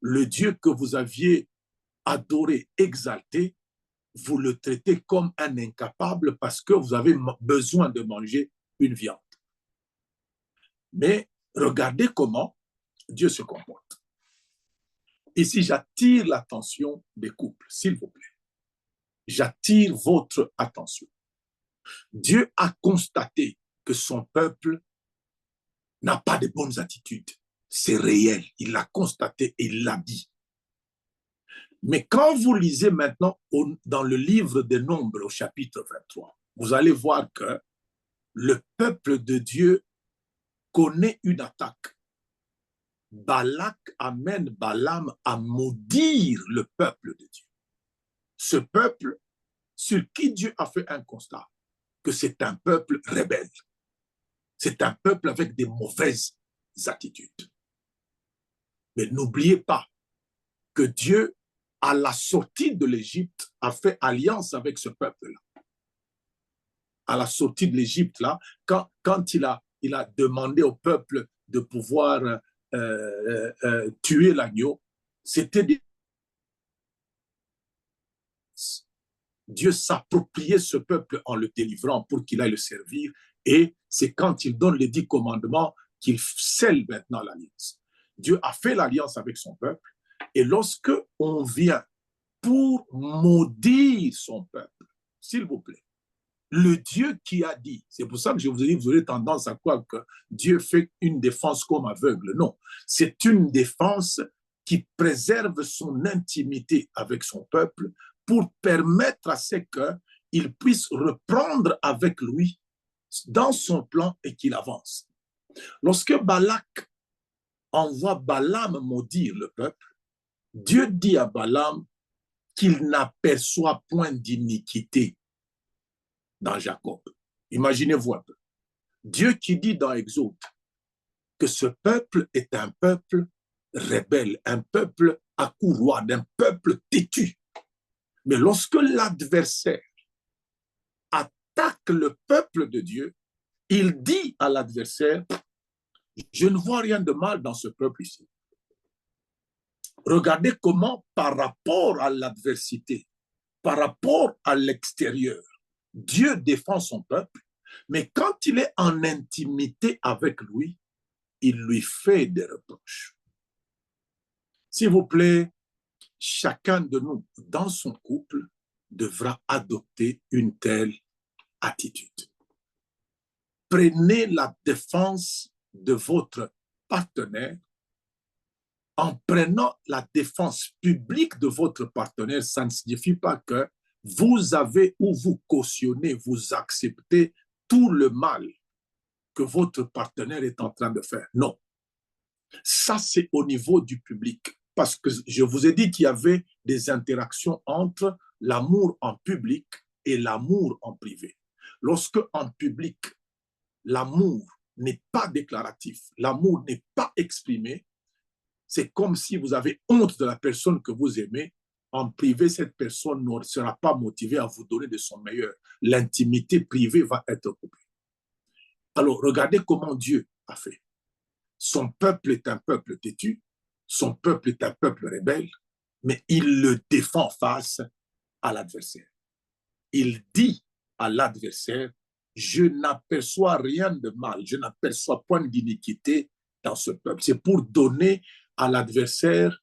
le Dieu que vous aviez adoré, exalté, vous le traitez comme un incapable parce que vous avez besoin de manger une viande. Mais regardez comment Dieu se comporte. Ici, j'attire l'attention des couples, s'il vous plaît. J'attire votre attention. Dieu a constaté que son peuple n'a pas de bonnes attitudes. C'est réel. Il l'a constaté et il l'a dit. Mais quand vous lisez maintenant dans le livre des Nombres au chapitre 23, vous allez voir que le peuple de Dieu connaît une attaque. Balak amène Balaam à maudire le peuple de Dieu. Ce peuple sur qui Dieu a fait un constat, que c'est un peuple rebelle. C'est un peuple avec des mauvaises attitudes. Mais n'oubliez pas que Dieu, à la sortie de l'Égypte, a fait alliance avec ce peuple-là. À la sortie de l'Égypte, là, quand il a demandé au peuple de pouvoir tuer l'agneau, c'était Dieu s'appropriait ce peuple en le délivrant pour qu'il aille le servir. Et c'est quand il donne les 10 commandements qu'il scelle maintenant l'alliance. Dieu a fait l'alliance avec son peuple. Et lorsque on vient pour maudire son peuple, s'il vous plaît, le Dieu qui a dit, c'est pour ça que je vous ai dit, vous aurez tendance à croire que Dieu fait une défense comme aveugle. Non, c'est une défense qui préserve son intimité avec son peuple pour permettre à ce qu'il puisse reprendre avec lui dans son plan et qu'il avance. Lorsque Balak envoie Balaam maudire le peuple, Dieu dit à Balaam qu'il n'aperçoit point d'iniquité dans Jacob. Imaginez-vous un peu. Dieu qui dit dans Exode que ce peuple est un peuple rebelle, un peuple accouroide, un peuple têtu. Mais lorsque l'adversaire attaque le peuple de Dieu, il dit à l'adversaire, je ne vois rien de mal dans ce peuple ici. Regardez comment, par rapport à l'adversité, par rapport à l'extérieur, Dieu défend son peuple, mais quand il est en intimité avec lui, il lui fait des reproches. S'il vous plaît, chacun de nous, dans son couple, devra adopter une telle attitude. Prenez la défense de votre partenaire. En prenant la défense publique de votre partenaire, ça ne signifie pas que vous avez ou vous cautionnez, vous acceptez tout le mal que votre partenaire est en train de faire. Non. Ça, c'est au niveau du public. Parce que je vous ai dit qu'il y avait des interactions entre l'amour en public et l'amour en privé. Lorsque en public, l'amour n'est pas déclaratif, l'amour n'est pas exprimé, c'est comme si vous avez honte de la personne que vous aimez. En privé, cette personne ne sera pas motivée à vous donner de son meilleur. L'intimité privée va être coupée. Alors, regardez comment Dieu a fait. Son peuple est un peuple têtu, son peuple est un peuple rebelle, mais il le défend face à l'adversaire. Il dit à l'adversaire, je n'aperçois rien de mal, je n'aperçois point d'iniquité dans ce peuple. C'est pour donner à l'adversaire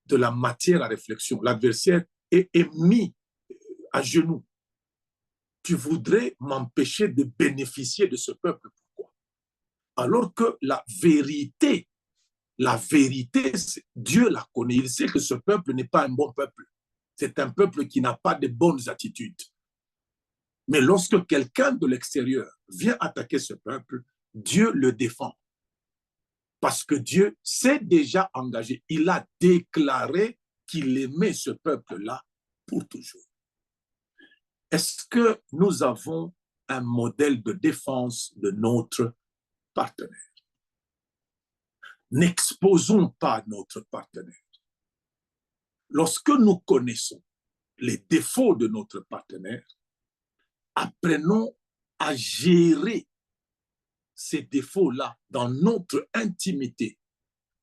de la matière à réflexion. L'adversaire est mis à genoux. Tu voudrais m'empêcher de bénéficier de ce peuple. Pourquoi? Alors que la vérité, Dieu la connaît. Il sait que ce peuple n'est pas un bon peuple. C'est un peuple qui n'a pas de bonnes attitudes. Mais lorsque quelqu'un de l'extérieur vient attaquer ce peuple, Dieu le défend. Parce que Dieu s'est déjà engagé. Il a déclaré qu'il aimait ce peuple-là pour toujours. Est-ce que nous avons un modèle de défense de notre partenaire? N'exposons pas notre partenaire. Lorsque nous connaissons les défauts de notre partenaire, apprenons à gérer ces défauts-là dans notre intimité,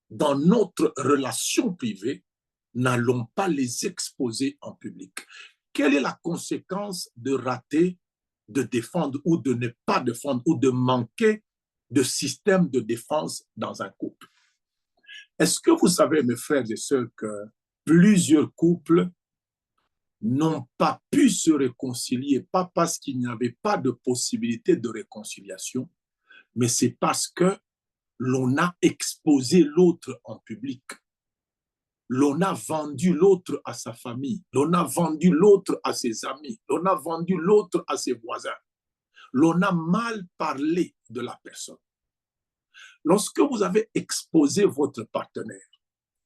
dans notre relation privée, n'allons pas les exposer en public. Quelle est la conséquence de rater, de défendre ou de ne pas défendre ou de manquer de système de défense dans un couple? Est-ce que vous savez, mes frères et sœurs, que plusieurs couples n'ont pas pu se réconcilier, pas parce qu'il n'y avait pas de possibilité de réconciliation, mais c'est parce que l'on a exposé l'autre en public. L'on a vendu l'autre à sa famille. L'on a vendu l'autre à ses amis. L'on a vendu l'autre à ses voisins. L'on a mal parlé de la personne. Lorsque vous avez exposé votre partenaire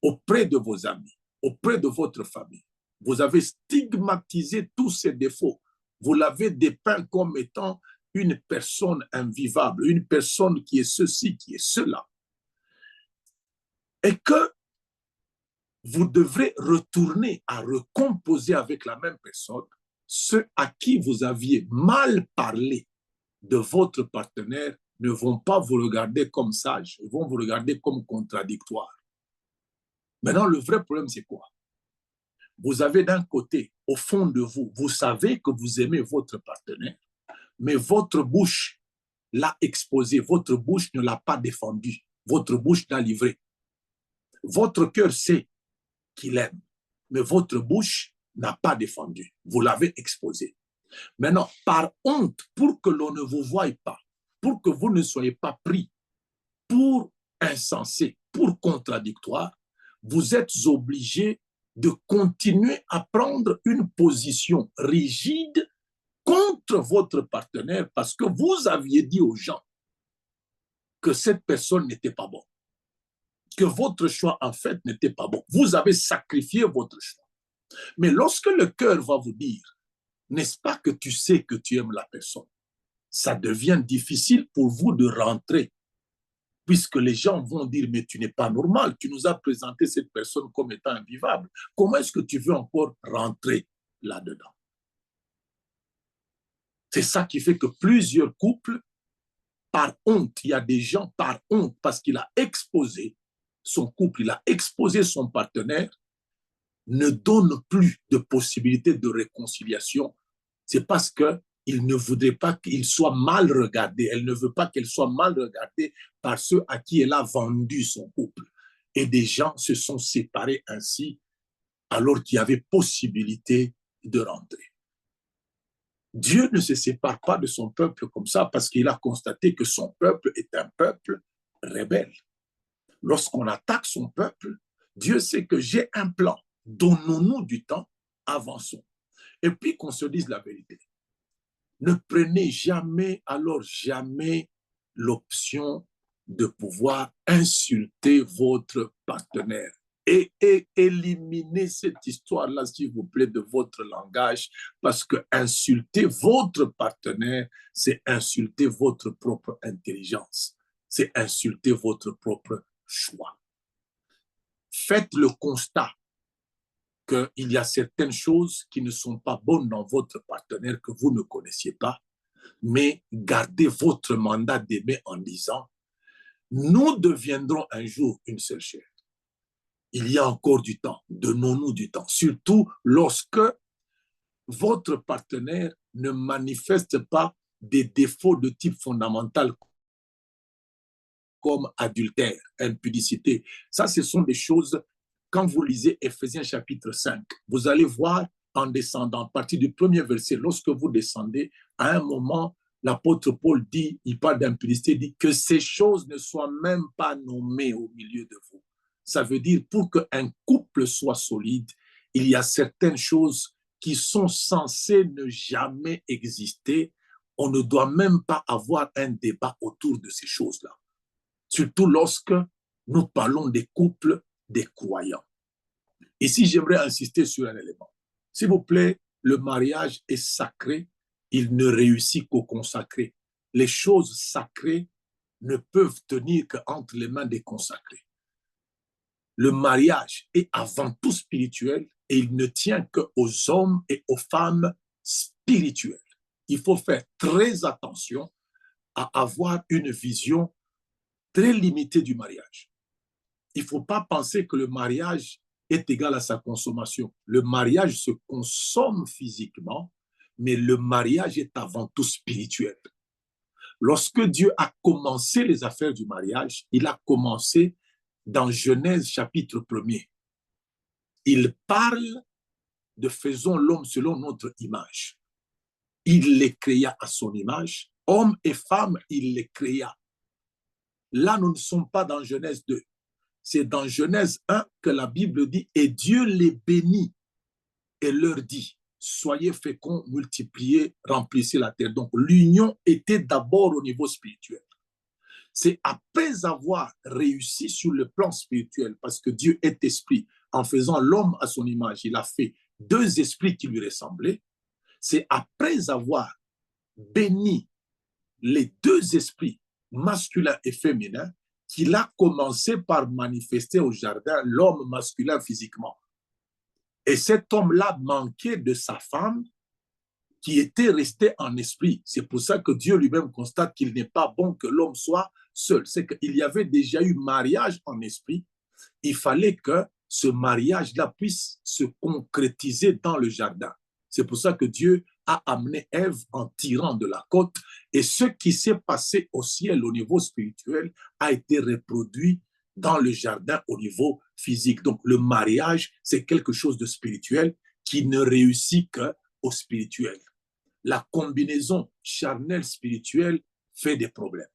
auprès de vos amis, auprès de votre famille, vous avez stigmatisé tous ses défauts. Vous l'avez dépeint comme étant une personne invivable, une personne qui est ceci, qui est cela, et que vous devrez retourner à recomposer avec la même personne ceux à qui vous aviez mal parlé de votre partenaire ne vont pas vous regarder comme sage, ils vont vous regarder comme contradictoire. Maintenant, le vrai problème, c'est quoi? Vous avez d'un côté, au fond de vous, vous savez que vous aimez votre partenaire, mais votre bouche l'a exposé, votre bouche ne l'a pas défendu, votre bouche l'a livré. Votre cœur sait qu'il aime, mais votre bouche n'a pas défendu, vous l'avez exposé. Maintenant, par honte, pour que l'on ne vous voie pas, pour que vous ne soyez pas pris pour insensé, pour contradictoire, vous êtes obligé de continuer à prendre une position rigide contre votre partenaire parce que vous aviez dit aux gens que cette personne n'était pas bonne, que votre choix en fait n'était pas bon. Vous avez sacrifié votre choix. Mais lorsque le cœur va vous dire, n'est-ce pas que tu sais que tu aimes la personne, ça devient difficile pour vous de rentrer puisque les gens vont dire, mais tu n'es pas normal, tu nous as présenté cette personne comme étant invivable. Comment est-ce que tu veux encore rentrer là-dedans? C'est ça qui fait que plusieurs couples, par honte, il y a des gens par honte, parce qu'il a exposé son couple, il a exposé son partenaire, ne donnent plus de possibilité de réconciliation. C'est parce que il ne voudrait pas qu'il soit mal regardé. Elle ne veut pas qu'elle soit mal regardée par ceux à qui elle a vendu son couple. Et des gens se sont séparés ainsi alors qu'il y avait possibilité de rentrer. Dieu ne se sépare pas de son peuple comme ça parce qu'il a constaté que son peuple est un peuple rebelle. Lorsqu'on attaque son peuple, Dieu sait que j'ai un plan. Donnons-nous du temps, avançons. Et puis qu'on se dise la vérité. Ne prenez jamais, alors jamais, l'option de pouvoir insulter votre partenaire. Et éliminez cette histoire-là, s'il vous plaît, de votre langage, parce que insulter votre partenaire, c'est insulter votre propre intelligence, c'est insulter votre propre choix. Faites le constat qu'il y a certaines choses qui ne sont pas bonnes dans votre partenaire que vous ne connaissiez pas, mais gardez votre mandat d'aimer en disant « Nous deviendrons un jour une seule chair ». Il y a encore du temps, donnons-nous du temps, surtout lorsque votre partenaire ne manifeste pas des défauts de type fondamental comme adultère, impudicité. Ça, ce sont des choses, quand vous lisez Éphésiens chapitre 5, vous allez voir en descendant, à partir du premier verset, lorsque vous descendez, à un moment, l'apôtre Paul dit, il parle d'impudicité, il dit que ces choses ne soient même pas nommées au milieu de vous. Ça veut dire, pour qu'un couple soit solide, il y a certaines choses qui sont censées ne jamais exister. On ne doit même pas avoir un débat autour de ces choses-là. Surtout lorsque nous parlons des couples des croyants. Ici, j'aimerais insister sur un élément. S'il vous plaît, le mariage est sacré, il ne réussit qu'au consacré. Les choses sacrées ne peuvent tenir qu'entre les mains des consacrés. Le mariage est avant tout spirituel et il ne tient qu'aux hommes et aux femmes spirituelles. Il faut faire très attention à avoir une vision très limitée du mariage. Il ne faut pas penser que le mariage est égal à sa consommation. Le mariage se consomme physiquement, mais le mariage est avant tout spirituel. Lorsque Dieu a commencé les affaires du mariage, il a commencé dans Genèse chapitre 1er. Il parle de faisons l'homme selon notre image. Il les créa à son image. Hommes et femmes, il les créa. Là, nous ne sommes pas dans Genèse 2. C'est dans Genèse 1 que la Bible dit « Et Dieu les bénit et leur dit, soyez féconds, multipliez, remplissez la terre. » Donc, l'union était d'abord au niveau spirituel. C'est après avoir réussi sur le plan spirituel, parce que Dieu est esprit, en faisant l'homme à son image, il a fait deux esprits qui lui ressemblaient. C'est après avoir béni les deux esprits, masculin et féminin, qu'il a commencé par manifester au jardin l'homme masculin physiquement. Et cet homme-là manquait de sa femme qui était restée en esprit. C'est pour ça que Dieu lui-même constate qu'il n'est pas bon que l'homme soit seul. C'est qu'il y avait déjà eu mariage en esprit. Il fallait que ce mariage-là puisse se concrétiser dans le jardin. C'est pour ça que Dieu a amené Ève en tirant de la côte. Et ce qui s'est passé au ciel au niveau spirituel a été reproduit dans le jardin au niveau physique. Donc le mariage, c'est quelque chose de spirituel qui ne réussit qu'au spirituel. La combinaison charnelle-spirituelle fait des problèmes.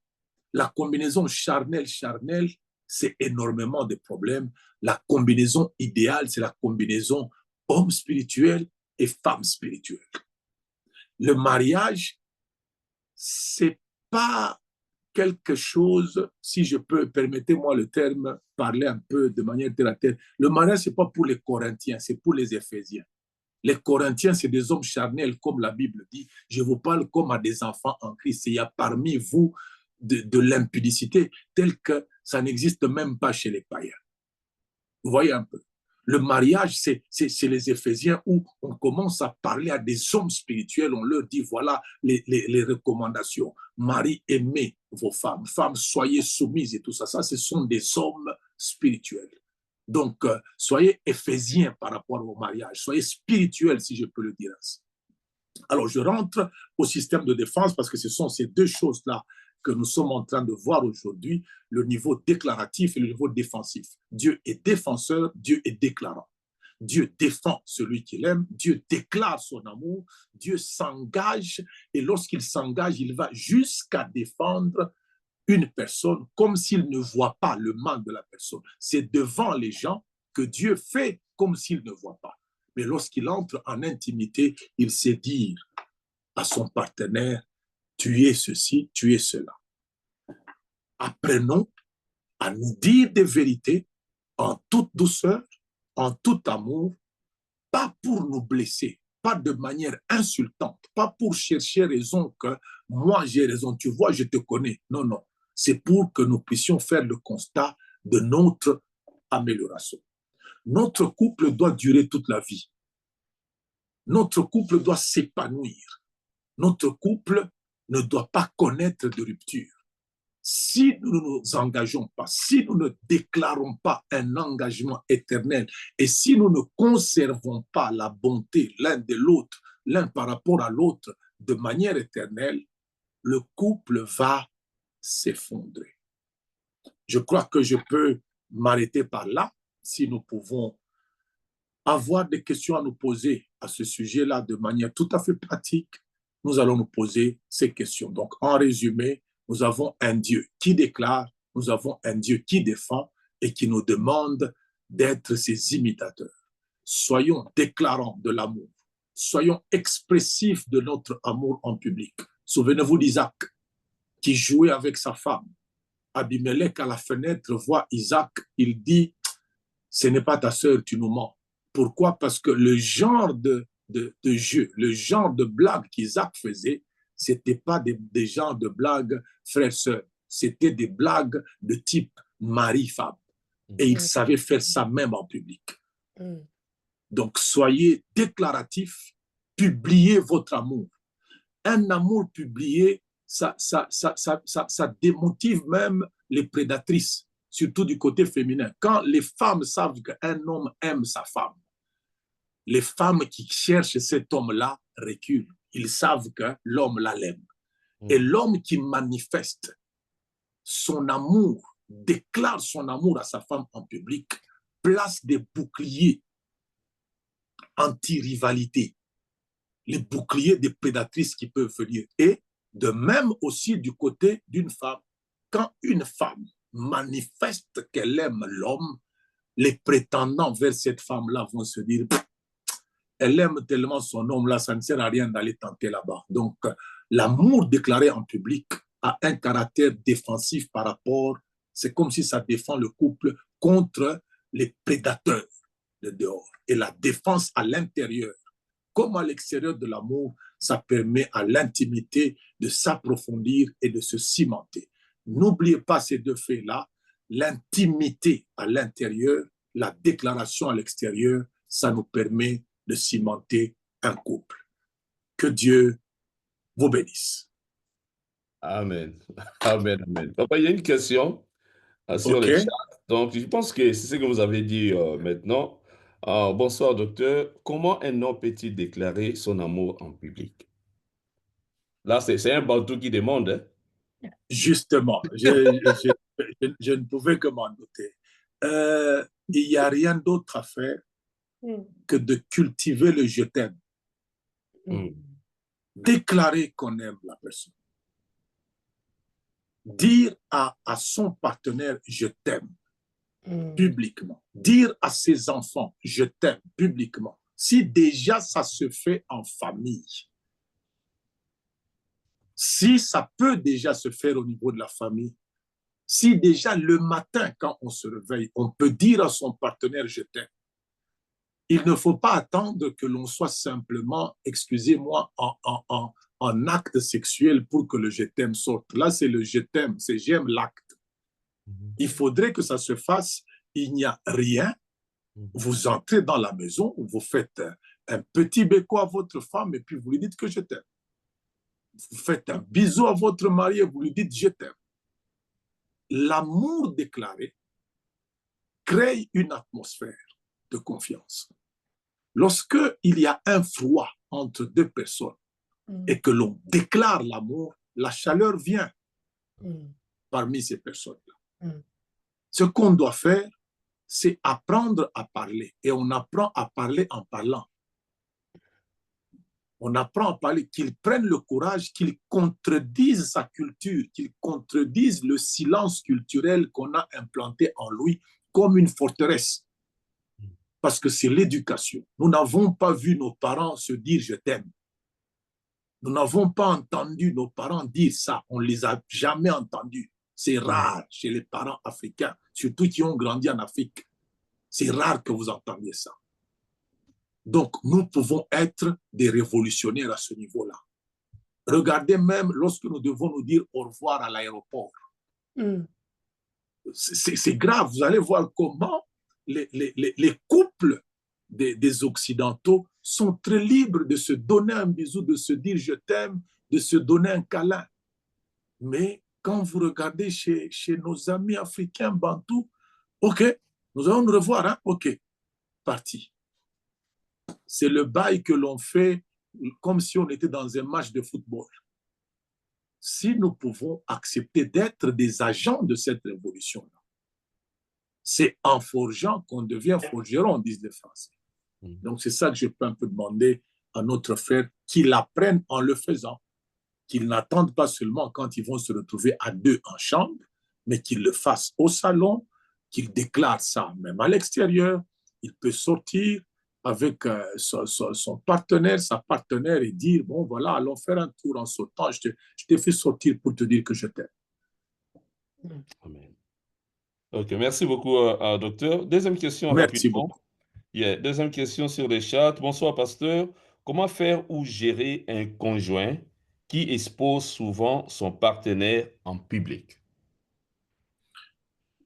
La combinaison charnelle-charnelle, c'est énormément de problèmes. La combinaison idéale, c'est la combinaison homme spirituel et femme spirituelle. Le mariage, c'est pas quelque chose, si je peux, permettez-moi le terme, parler un peu de manière terre à terre. Le mariage, c'est pas pour les Corinthiens, c'est pour les Éphésiens. Les Corinthiens, c'est des hommes charnels, comme la Bible dit. Je vous parle comme à des enfants en Christ. Il y a parmi vous de l'impudicité telle que ça n'existe même pas chez les païens. Vous voyez un peu. Le mariage, c'est les Éphésiens où on commence à parler à des hommes spirituels. On leur dit, voilà les recommandations. Marie, aimez vos femmes. Femmes, soyez soumises et tout ça. Ça, ce sont des hommes spirituels. Donc, soyez éphésiens par rapport au mariage. Soyez spirituels, si je peux le dire ainsi. Alors, je rentre au système de défense parce que ce sont ces deux choses-là que nous sommes en train de voir aujourd'hui, le niveau déclaratif et le niveau défensif. Dieu est défenseur, Dieu est déclarant. Dieu défend celui qu'il aime, Dieu déclare son amour, Dieu s'engage et lorsqu'il s'engage, il va jusqu'à défendre une personne comme s'il ne voit pas le mal de la personne. C'est devant les gens que Dieu fait comme s'il ne voit pas. Mais lorsqu'il entre en intimité, il sait dire à son partenaire, tu es ceci, tu es cela. Apprenons à nous dire des vérités en toute douceur, en tout amour, pas pour nous blesser, pas de manière insultante, pas pour chercher raison que moi j'ai raison, tu vois, je te connais. Non, non. C'est pour que nous puissions faire le constat de notre amélioration. Notre couple doit durer toute la vie. Notre couple doit s'épanouir. Notre couple ne doit pas connaître de rupture. Si nous ne nous engageons pas, si nous ne déclarons pas un engagement éternel et si nous ne conservons pas la bonté l'un de l'autre, l'un par rapport à l'autre de manière éternelle, le couple va s'effondrer. Je crois que je peux m'arrêter par là. Si nous pouvons avoir des questions à nous poser à ce sujet-là de manière tout à fait pratique, nous allons nous poser ces questions. Donc, en résumé, nous avons un Dieu qui déclare, nous avons un Dieu qui défend et qui nous demande d'être ses imitateurs. Soyons déclarants de l'amour. Soyons expressifs de notre amour en public. Souvenez-vous d'Isaac qui jouait avec sa femme. Abimelech à la fenêtre voit Isaac, il dit, ce n'est pas ta sœur, tu nous mens. Pourquoi? Parce que le genre de jeu, le genre de blague qu'Isaac faisait, ce n'était pas des genres de blagues frères-sœurs, c'était des blagues de type mari-femme. Et il savait faire ça même en public. Donc, soyez déclaratifs, publiez votre amour. Un amour publié, ça démotive même les prédatrices, surtout du côté féminin. Quand les femmes savent qu'un homme aime sa femme, les femmes qui cherchent cet homme-là reculent. Ils savent que l'homme là l'aime. Et l'homme qui manifeste son amour, déclare son amour à sa femme en public, place des boucliers anti-rivalité, les boucliers des prédatrices qui peuvent venir. Et de même aussi du côté d'une femme, quand une femme manifeste qu'elle aime l'homme, les prétendants vers cette femme-là vont se dire, elle aime tellement son homme-là, ça ne sert à rien d'aller tenter là-bas. Donc, l'amour déclaré en public a un caractère défensif par rapport, c'est comme si ça défend le couple contre les prédateurs de dehors. Et la défense à l'intérieur comme à l'extérieur de l'amour, ça permet à l'intimité de s'approfondir et de se cimenter. N'oubliez pas ces deux faits-là, l'intimité à l'intérieur, la déclaration à l'extérieur, ça nous permet de cimenter un couple. Que Dieu vous bénisse. Amen. Amen, amen. Papa, il y a une question sur OK? le chat. Donc, je pense que c'est ce que vous avez dit maintenant. Bonsoir, docteur. Comment un homme peut-il déclarer son amour en public? Là, c'est un bantou qui demande. Hein? Justement, je ne pouvais que m'en douter. Il n'y a rien d'autre à faire que de cultiver le je t'aime. Déclarer qu'on aime la personne. Dire à son partenaire je t'aime publiquement. Dire à ses enfants je t'aime publiquement. Si déjà ça se fait en famille, si ça peut déjà se faire au niveau de la famille, si déjà le matin quand on se réveille, on peut dire à son partenaire je t'aime, il ne faut pas attendre que l'on soit simplement, excusez-moi, en acte sexuel pour que le je t'aime sorte. Là, c'est le je t'aime, c'est j'aime l'acte. Il faudrait que ça se fasse, il n'y a rien. Vous entrez dans la maison, vous faites un petit béco à votre femme et puis vous lui dites que je t'aime. Vous faites un bisou à votre mari et vous lui dites je t'aime. L'amour déclaré crée une atmosphère de confiance. Lorsque il y a un froid entre deux personnes et que l'on déclare l'amour, la chaleur vient parmi ces personnes-là. Ce qu'on doit faire, c'est apprendre à parler. Et on apprend à parler en parlant. On apprend à parler, qu'ils prennent le courage, qu'ils contredisent sa culture, qu'ils contredisent le silence culturel qu'on a implanté en lui comme une forteresse. Parce que c'est l'éducation. Nous n'avons pas vu nos parents se dire « je t'aime ». Nous n'avons pas entendu nos parents dire ça. On ne les a jamais entendus. C'est rare chez les parents africains, surtout qui ont grandi en Afrique. C'est rare que vous entendiez ça. Donc, nous pouvons être des révolutionnaires à ce niveau-là. Regardez même lorsque nous devons nous dire au revoir à l'aéroport. C'est grave. Vous allez voir comment les couples des Occidentaux sont très libres de se donner un bisou, de se dire je t'aime, de se donner un câlin. Mais quand vous regardez chez nos amis africains bantous, OK, nous allons nous revoir, hein? OK, parti. C'est le bail que l'on fait comme si on était dans un match de football. Si nous pouvons accepter d'être des agents de cette révolution-là, c'est en forgeant qu'on devient forgeron, disent les Français. Donc, c'est ça que je peux un peu demander à notre frère, qu'il apprenne en le faisant, qu'ils n'attendent pas seulement quand ils vont se retrouver à deux en chambre, mais qu'ils le fassent au salon, qu'ils déclarent ça même à l'extérieur. Il peut sortir avec son partenaire, sa partenaire et dire, bon, voilà, allons faire un tour en sautant, je t'ai fait sortir pour te dire que je t'aime. Amen. OK, merci beaucoup, docteur. Deuxième question Merci rapidement. beaucoup. Deuxième question sur le chat. Bonsoir, pasteur. Comment faire ou gérer un conjoint qui expose souvent son partenaire en public?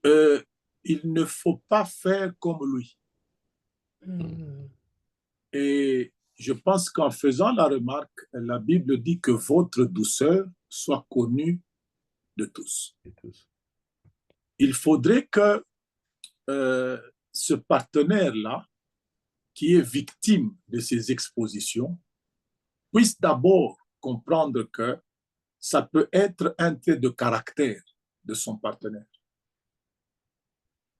Il ne faut pas faire comme lui. Et je pense qu'en faisant la remarque, la Bible dit que votre douceur soit connue de tous. Il faudrait que ce partenaire-là, qui est victime de ces expositions, puisse d'abord comprendre que ça peut être un trait de caractère de son partenaire.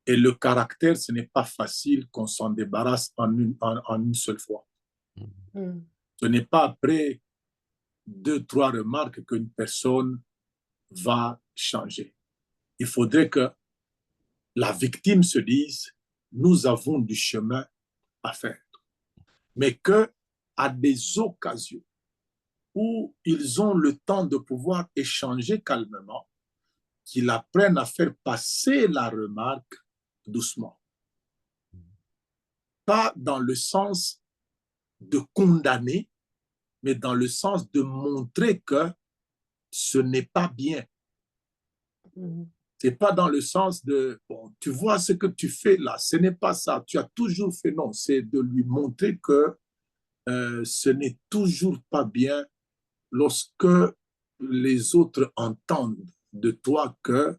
Et le caractère, ce n'est pas facile qu'on s'en débarrasse en une seule fois. Ce n'est pas après 2-3 remarques qu'une personne va changer. Il faudrait que la victime se dise, nous avons du chemin à faire. Mais que à des occasions où ils ont le temps de pouvoir échanger calmement, qu'ils apprennent à faire passer la remarque doucement. Pas dans le sens de condamner, mais dans le sens de montrer que ce n'est pas bien. C'est pas dans le sens de, bon, tu vois ce que tu fais là, ce n'est pas ça, tu as toujours fait, non, c'est de lui montrer que ce n'est toujours pas bien lorsque les autres entendent de toi que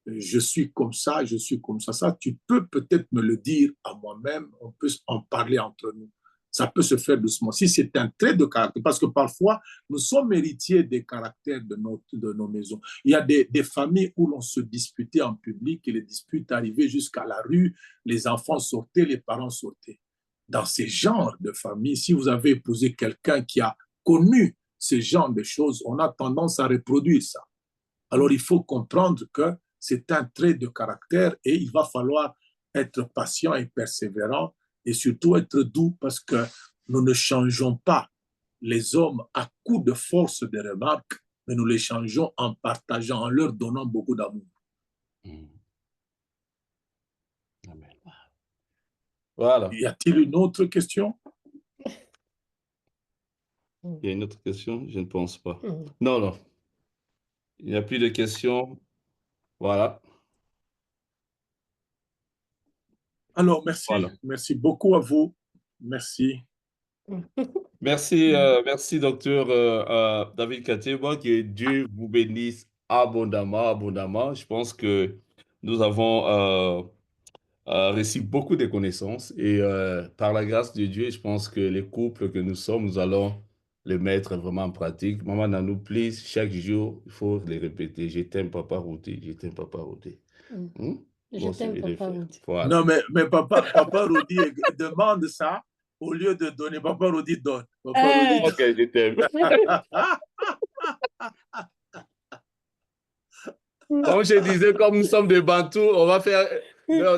je suis comme ça, je suis comme ça. Ça, tu peux peut-être me le dire à moi-même, on peut en parler entre nous. Ça peut se faire doucement. Si c'est un trait de caractère, parce que parfois, nous sommes héritiers des caractères de nos maisons. Il y a des familles où l'on se disputait en public et les disputes arrivaient jusqu'à la rue, les enfants sortaient, les parents sortaient. Dans ces genres de familles, si vous avez épousé quelqu'un qui a connu ce genre de choses, on a tendance à reproduire ça. Alors, il faut comprendre que c'est un trait de caractère et il va falloir être patient et persévérant et surtout être doux parce que nous ne changeons pas les hommes à coup de force de remarques, mais nous les changeons en partageant, en leur donnant beaucoup d'amour. Amen. Voilà. Y a-t-il une autre question? Il y a une autre question? Je ne pense pas. Non, non. Il n'y a plus de questions. Voilà. Alors, merci. Voilà. Merci beaucoup à vous. Merci. Merci, merci, docteur David Kateba. Que Dieu vous bénisse abondamment, abondamment. Je pense que nous avons reçu beaucoup de connaissances et par la grâce de Dieu, je pense que les couples que nous sommes, nous allons les mettre vraiment en pratique. Maman Nanou, please, chaque jour, il faut les répéter. Je t'aime, Papa Routé. Je t'aime, Papa Routé. Je Bon, t'aime, c'est de le Papa faire. Rudy. Voilà. Non, mais Papa Rodi demande ça au lieu de donner. Papa Rodi donne. Papa Rodi Ok, je t'aime. Comme je disais, comme nous sommes des Bantous, on va faire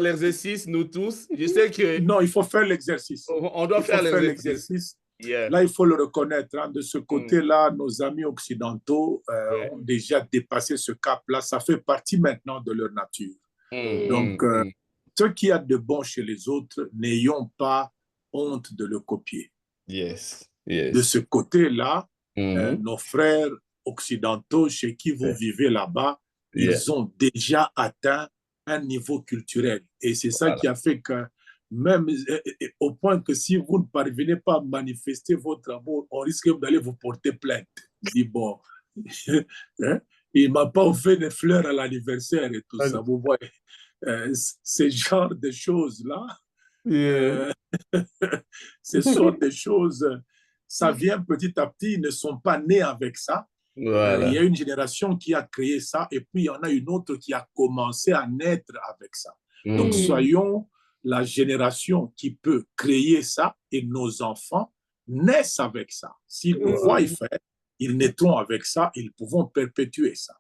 l'exercice, nous tous. Je sais que Non, il faut faire l'exercice. on doit Il faut faire faire l'exercice. l'exercice. Yeah. Là, il faut le reconnaître. Hein. De ce côté-là, nos amis occidentaux ont déjà dépassé ce cap-là. Ça fait partie maintenant de leur nature. Donc, ce qu'il y a de bon chez les autres, n'ayons pas honte de le copier. Yes. De Yes. ce côté-là, nos frères occidentaux chez qui vous vivez là-bas, ils ont déjà atteint un niveau culturel. Et c'est ça qui a fait que même au point que si vous ne parvenez pas à manifester votre amour, on risque d'aller vous porter plainte. Je dis, bon, hein, il ne m'a pas offert des fleurs à l'anniversaire et tout ça. Vous voyez, ce genre de choses-là, ce sont des choses, ça vient petit à petit, ils ne sont pas nés avec ça. Voilà. Il y a une génération qui a créé ça et puis il y en a une autre qui a commencé à naître avec ça. Donc, soyons la génération qui peut créer ça et nos enfants naissent avec ça. S'ils nous voient y faire, ils naîtront avec ça, ils pourront perpétuer ça.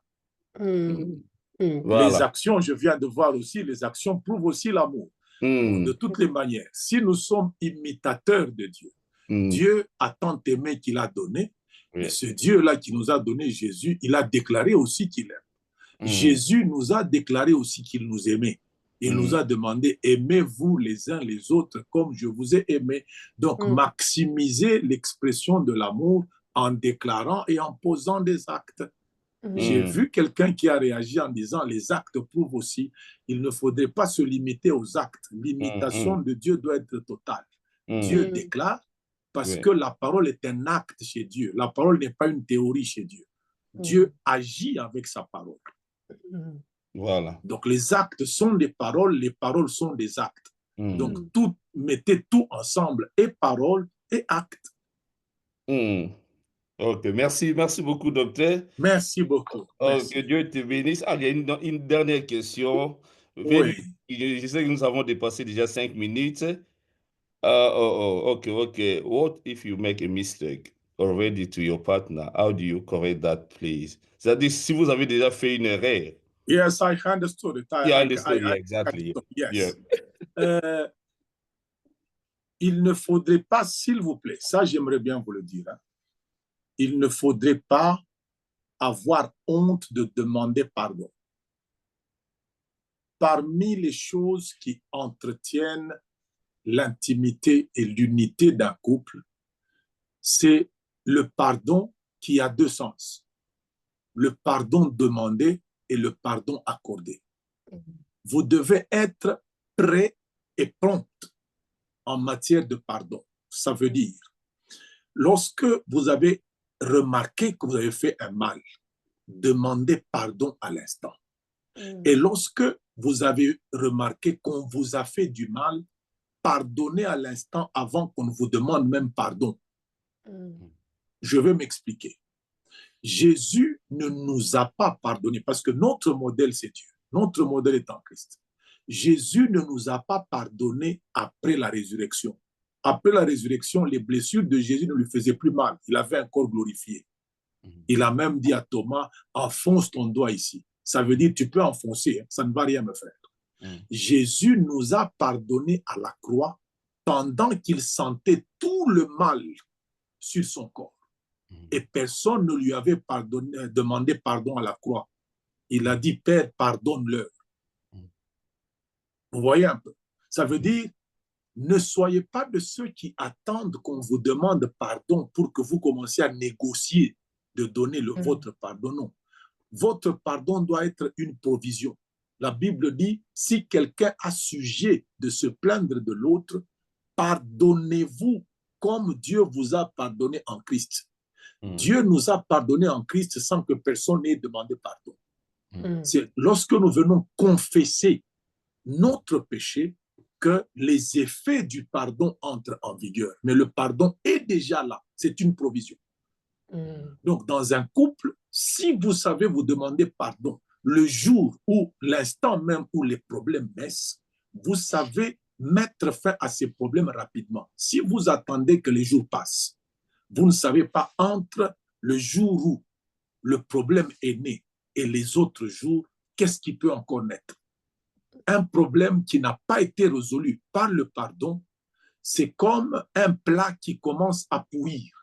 Voilà. Les actions, je viens de voir aussi, les actions prouvent aussi l'amour. De toutes les manières, si nous sommes imitateurs de Dieu, Dieu a tant aimé qu'il a donné, et ce Dieu-là qui nous a donné Jésus, il a déclaré aussi qu'il aime. Jésus nous a déclaré aussi qu'il nous aimait. Il nous a demandé, aimez-vous les uns les autres comme je vous ai aimé. Donc, maximisez l'expression de l'amour en déclarant et en posant des actes. J'ai vu quelqu'un qui a réagi en disant, les actes prouvent aussi, il ne faudrait pas se limiter aux actes. L'imitation de Dieu doit être totale. Dieu déclare, parce que la parole est un acte chez Dieu. La parole n'est pas une théorie chez Dieu. Dieu agit avec sa parole. Voilà. Donc, les actes sont des paroles, les paroles sont des actes. Donc, mettez tout ensemble, et parole et acte. Ok, merci, merci beaucoup, docteur. Merci beaucoup. Merci. Que Dieu te bénisse. Ah, il y a une dernière question. Oui. Je sais que nous avons dépassé déjà 5 minutes. Okay. What if you make a mistake already to your partner? How do you correct that, please? C'est-à-dire, si vous avez déjà fait une erreur. Yes, I understood it. Yeah, exactly. Yes. Il ne faudrait pas, s'il vous plaît, ça j'aimerais bien vous le dire, hein, il ne faudrait pas avoir honte de demander pardon. Parmi les choses qui entretiennent l'intimité et l'unité d'un couple, c'est le pardon qui a deux sens. Le pardon demandé et le pardon accordé. Vous devez être prêt et prompt en matière de pardon. Ça veut dire, lorsque vous avez remarqué que vous avez fait un mal, demandez pardon à l'instant. Et lorsque vous avez remarqué qu'on vous a fait du mal, pardonnez à l'instant avant qu'on ne vous demande même pardon. Je vais m'expliquer. Jésus ne nous a pas pardonné parce que notre modèle, c'est Dieu. Notre modèle est en Christ. Jésus ne nous a pas pardonné après la résurrection. Après la résurrection, les blessures de Jésus ne lui faisaient plus mal. Il avait un corps glorifié. Il a même dit à Thomas, enfonce ton doigt ici. Ça veut dire, tu peux enfoncer, ça ne va rien me faire. Jésus nous a pardonné à la croix pendant qu'il sentait tout le mal sur son corps. Et personne ne lui avait demandé pardon à la croix. Il a dit, Père, pardonne-leur. Vous voyez un peu? Ça veut dire, ne soyez pas de ceux qui attendent qu'on vous demande pardon pour que vous commenciez à négocier de donner votre pardon. Non. Votre pardon doit être une provision. La Bible dit, si quelqu'un a sujet de se plaindre de l'autre, pardonnez-vous comme Dieu vous a pardonné en Christ. Dieu nous a pardonné en Christ sans que personne n'ait demandé pardon. C'est lorsque nous venons confesser notre péché que les effets du pardon entrent en vigueur. Mais le pardon est déjà là. C'est une provision. Donc, dans un couple, si vous savez vous demander pardon le jour ou l'instant même où les problèmes naissent, vous savez mettre fin à ces problèmes rapidement. Si vous attendez que les jours passent, vous ne savez pas entre le jour où le problème est né et les autres jours, qu'est-ce qui peut encore naître? Un problème qui n'a pas été résolu par le pardon, c'est comme un plat qui commence à bouillir.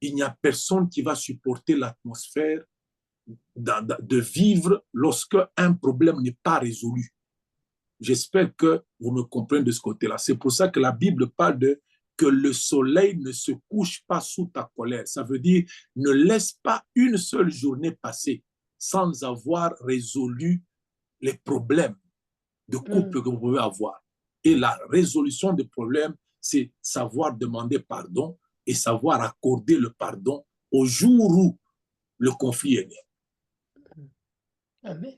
Il n'y a personne qui va supporter l'atmosphère de vivre lorsque un problème n'est pas résolu. J'espère que vous me comprenez de ce côté-là. C'est pour ça que la Bible parle de que le soleil ne se couche pas sous ta colère. Ça veut dire, ne laisse pas une seule journée passer sans avoir résolu les problèmes de couple que vous pouvez avoir. Et la résolution des problèmes, c'est savoir demander pardon et savoir accorder le pardon au jour où le conflit est né. Amen.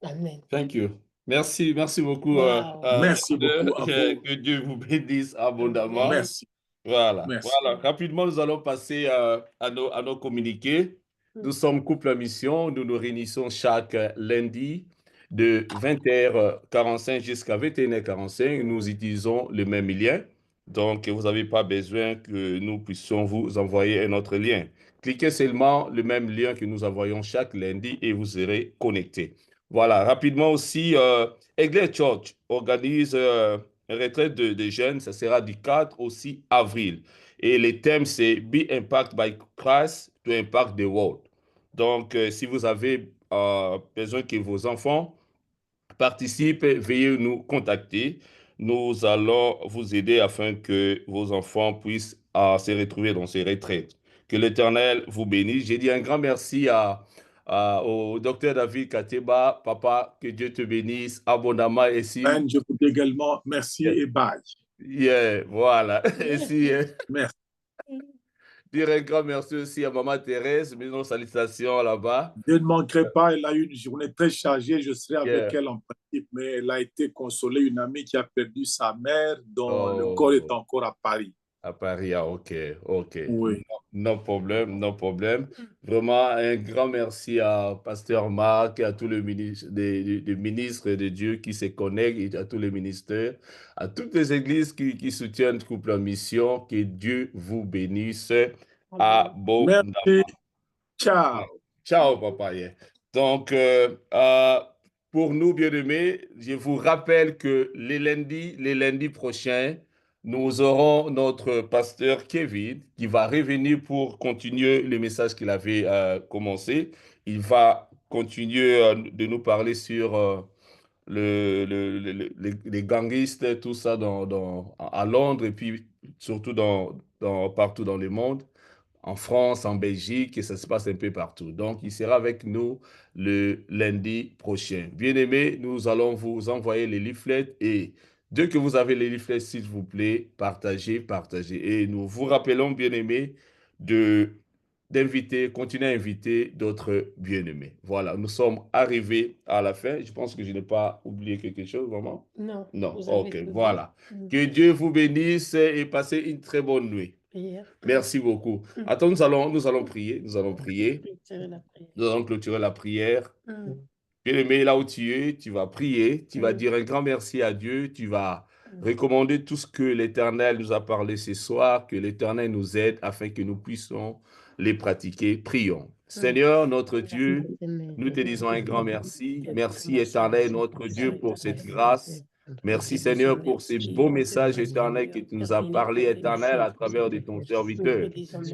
Amen. Thank you. Merci beaucoup. Wow. Merci beaucoup à vous. Que Dieu vous bénisse abondamment. Merci. Voilà. Merci. Voilà. Rapidement, nous allons passer à nos communiqués. Nous sommes Couple à Mission. Nous nous réunissons chaque lundi de 20h45 jusqu'à 21h45. Nous utilisons le même lien. Donc, vous n'avez pas besoin que nous puissions vous envoyer un autre lien. Cliquez seulement le même lien que nous envoyons chaque lundi et vous serez connectés. Voilà. Rapidement aussi, Eglise Church organise une retraite de jeunes. Ça sera du 4 au 6 avril. Et le thème, c'est Be Impact by Christ to Impact the World. Donc, si vous avez besoin que vos enfants participent, veuillez nous contacter. Nous allons vous aider afin que vos enfants puissent se retrouver dans ces retraites. Que l'Éternel vous bénisse. J'ai dit un grand merci au docteur David Kateba. Papa, que Dieu te bénisse abondamment. Et si, Je vous dis également merci et bye. voilà. Et si, Merci. dire un grand merci aussi à Maman Thérèse. Mes salutations là-bas. Je ne manquerai pas, elle a eu une journée très chargée, je serai avec elle en principe, mais elle a été consolée, une amie qui a perdu sa mère, dont le corps est encore à Paris. À Paris, ok. Oui. No problème. Vraiment, un grand merci à Pasteur Marc et à tous les ministres, des ministres de Dieu qui se connectent, et à tous les ministères, à toutes les églises qui soutiennent Couple en Mission. Que Dieu vous bénisse abondamment. Merci. Ciao. Ciao, papa. Donc, pour nous, bien-aimés, je vous rappelle que les lundis prochains, nous aurons notre pasteur Kevin qui va revenir pour continuer le message qu'il avait commencé. Il va continuer de nous parler sur les gangistes, tout ça à Londres, et puis surtout partout dans le monde, en France, en Belgique, et ça se passe un peu partout. Donc, il sera avec nous le lundi prochain. Bien-aimés, nous allons vous envoyer les leaflets et dès que vous avez les leaflets, s'il vous plaît, partagez, partagez. Et nous vous rappelons, bien-aimés, d'inviter, continuer à inviter d'autres bien-aimés. Voilà, nous sommes arrivés à la fin. Je pense que je n'ai pas oublié quelque chose, maman. Non, Non, vous avez ok, tout dit. voilà. Que Dieu vous bénisse et passez une très bonne nuit. Prière. Merci beaucoup. Attends, nous allons prier. Nous allons prier. Clôturer la prière. Nous allons clôturer la prière. Mm. Bien-aimé, là où tu es, tu vas prier. Tu vas dire un grand merci à Dieu. Tu vas recommander tout ce que l'Éternel nous a parlé ce soir, que l'Éternel nous aide afin que nous puissions les pratiquer. Prions. Seigneur, notre Dieu, nous te disons un grand merci. Merci, Éternel, notre Dieu, pour cette grâce. Merci, Seigneur, pour ces beaux messages, Éternel, que tu nous as parlé, Éternel, à travers de ton serviteur.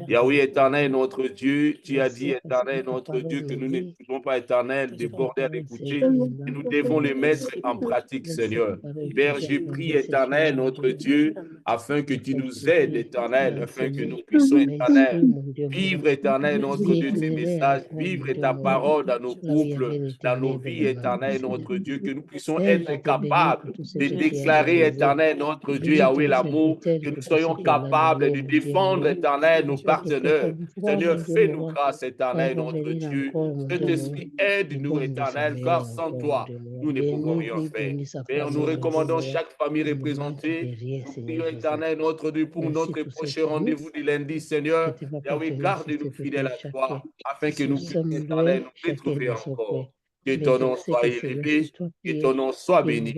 Yahweh, Éternel, notre Dieu, tu as dit, Éternel, notre Dieu, que nous ne pouvons pas, Éternel, déborder à l'écouter, et nous devons les mettre en pratique, Seigneur. Père, je prie, Éternel, notre Dieu, afin que tu nous aides, Éternel, afin que nous puissions, Éternel, vivre, Éternel, notre Dieu, ces messages, vivre ta parole dans nos couples, dans nos vies, Éternel, notre Dieu, que nous puissions être capables de déclarer, Éternel, notre Dieu, Yahweh, l'amour, que nous soyons capables de défendre, Éternel, nos partenaires. Seigneur, fais-nous grâce, Éternel, notre Dieu. Saint-Esprit, aide-nous, Éternel, car sans toi, nous ne pouvons rien faire. Père, nous recommandons chaque famille représentée. Nous prions, Éternel, notre Dieu, pour notre prochain rendez-vous du lundi, Seigneur. Yahweh, garde-nous fidèles à toi, afin que nous puissions, Éternel, nous retrouver encore. Que ton nom soit élevé, que ton nom soit béni.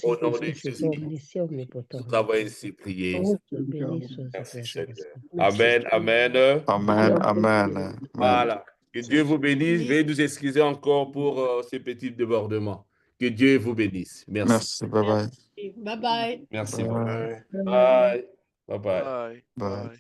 Au nom de Jésus, nous avons ainsi prié. Merci, Seigneur. Amen, amen. Amen, amen. Voilà. Que Dieu vous bénisse. Veuillez nous excuser encore pour ce petit débordement. Que Dieu vous bénisse. Merci. Merci, bye bye. Bye bye. Merci. Bye. Bye. Bye bye. Bye. Bye. Bye.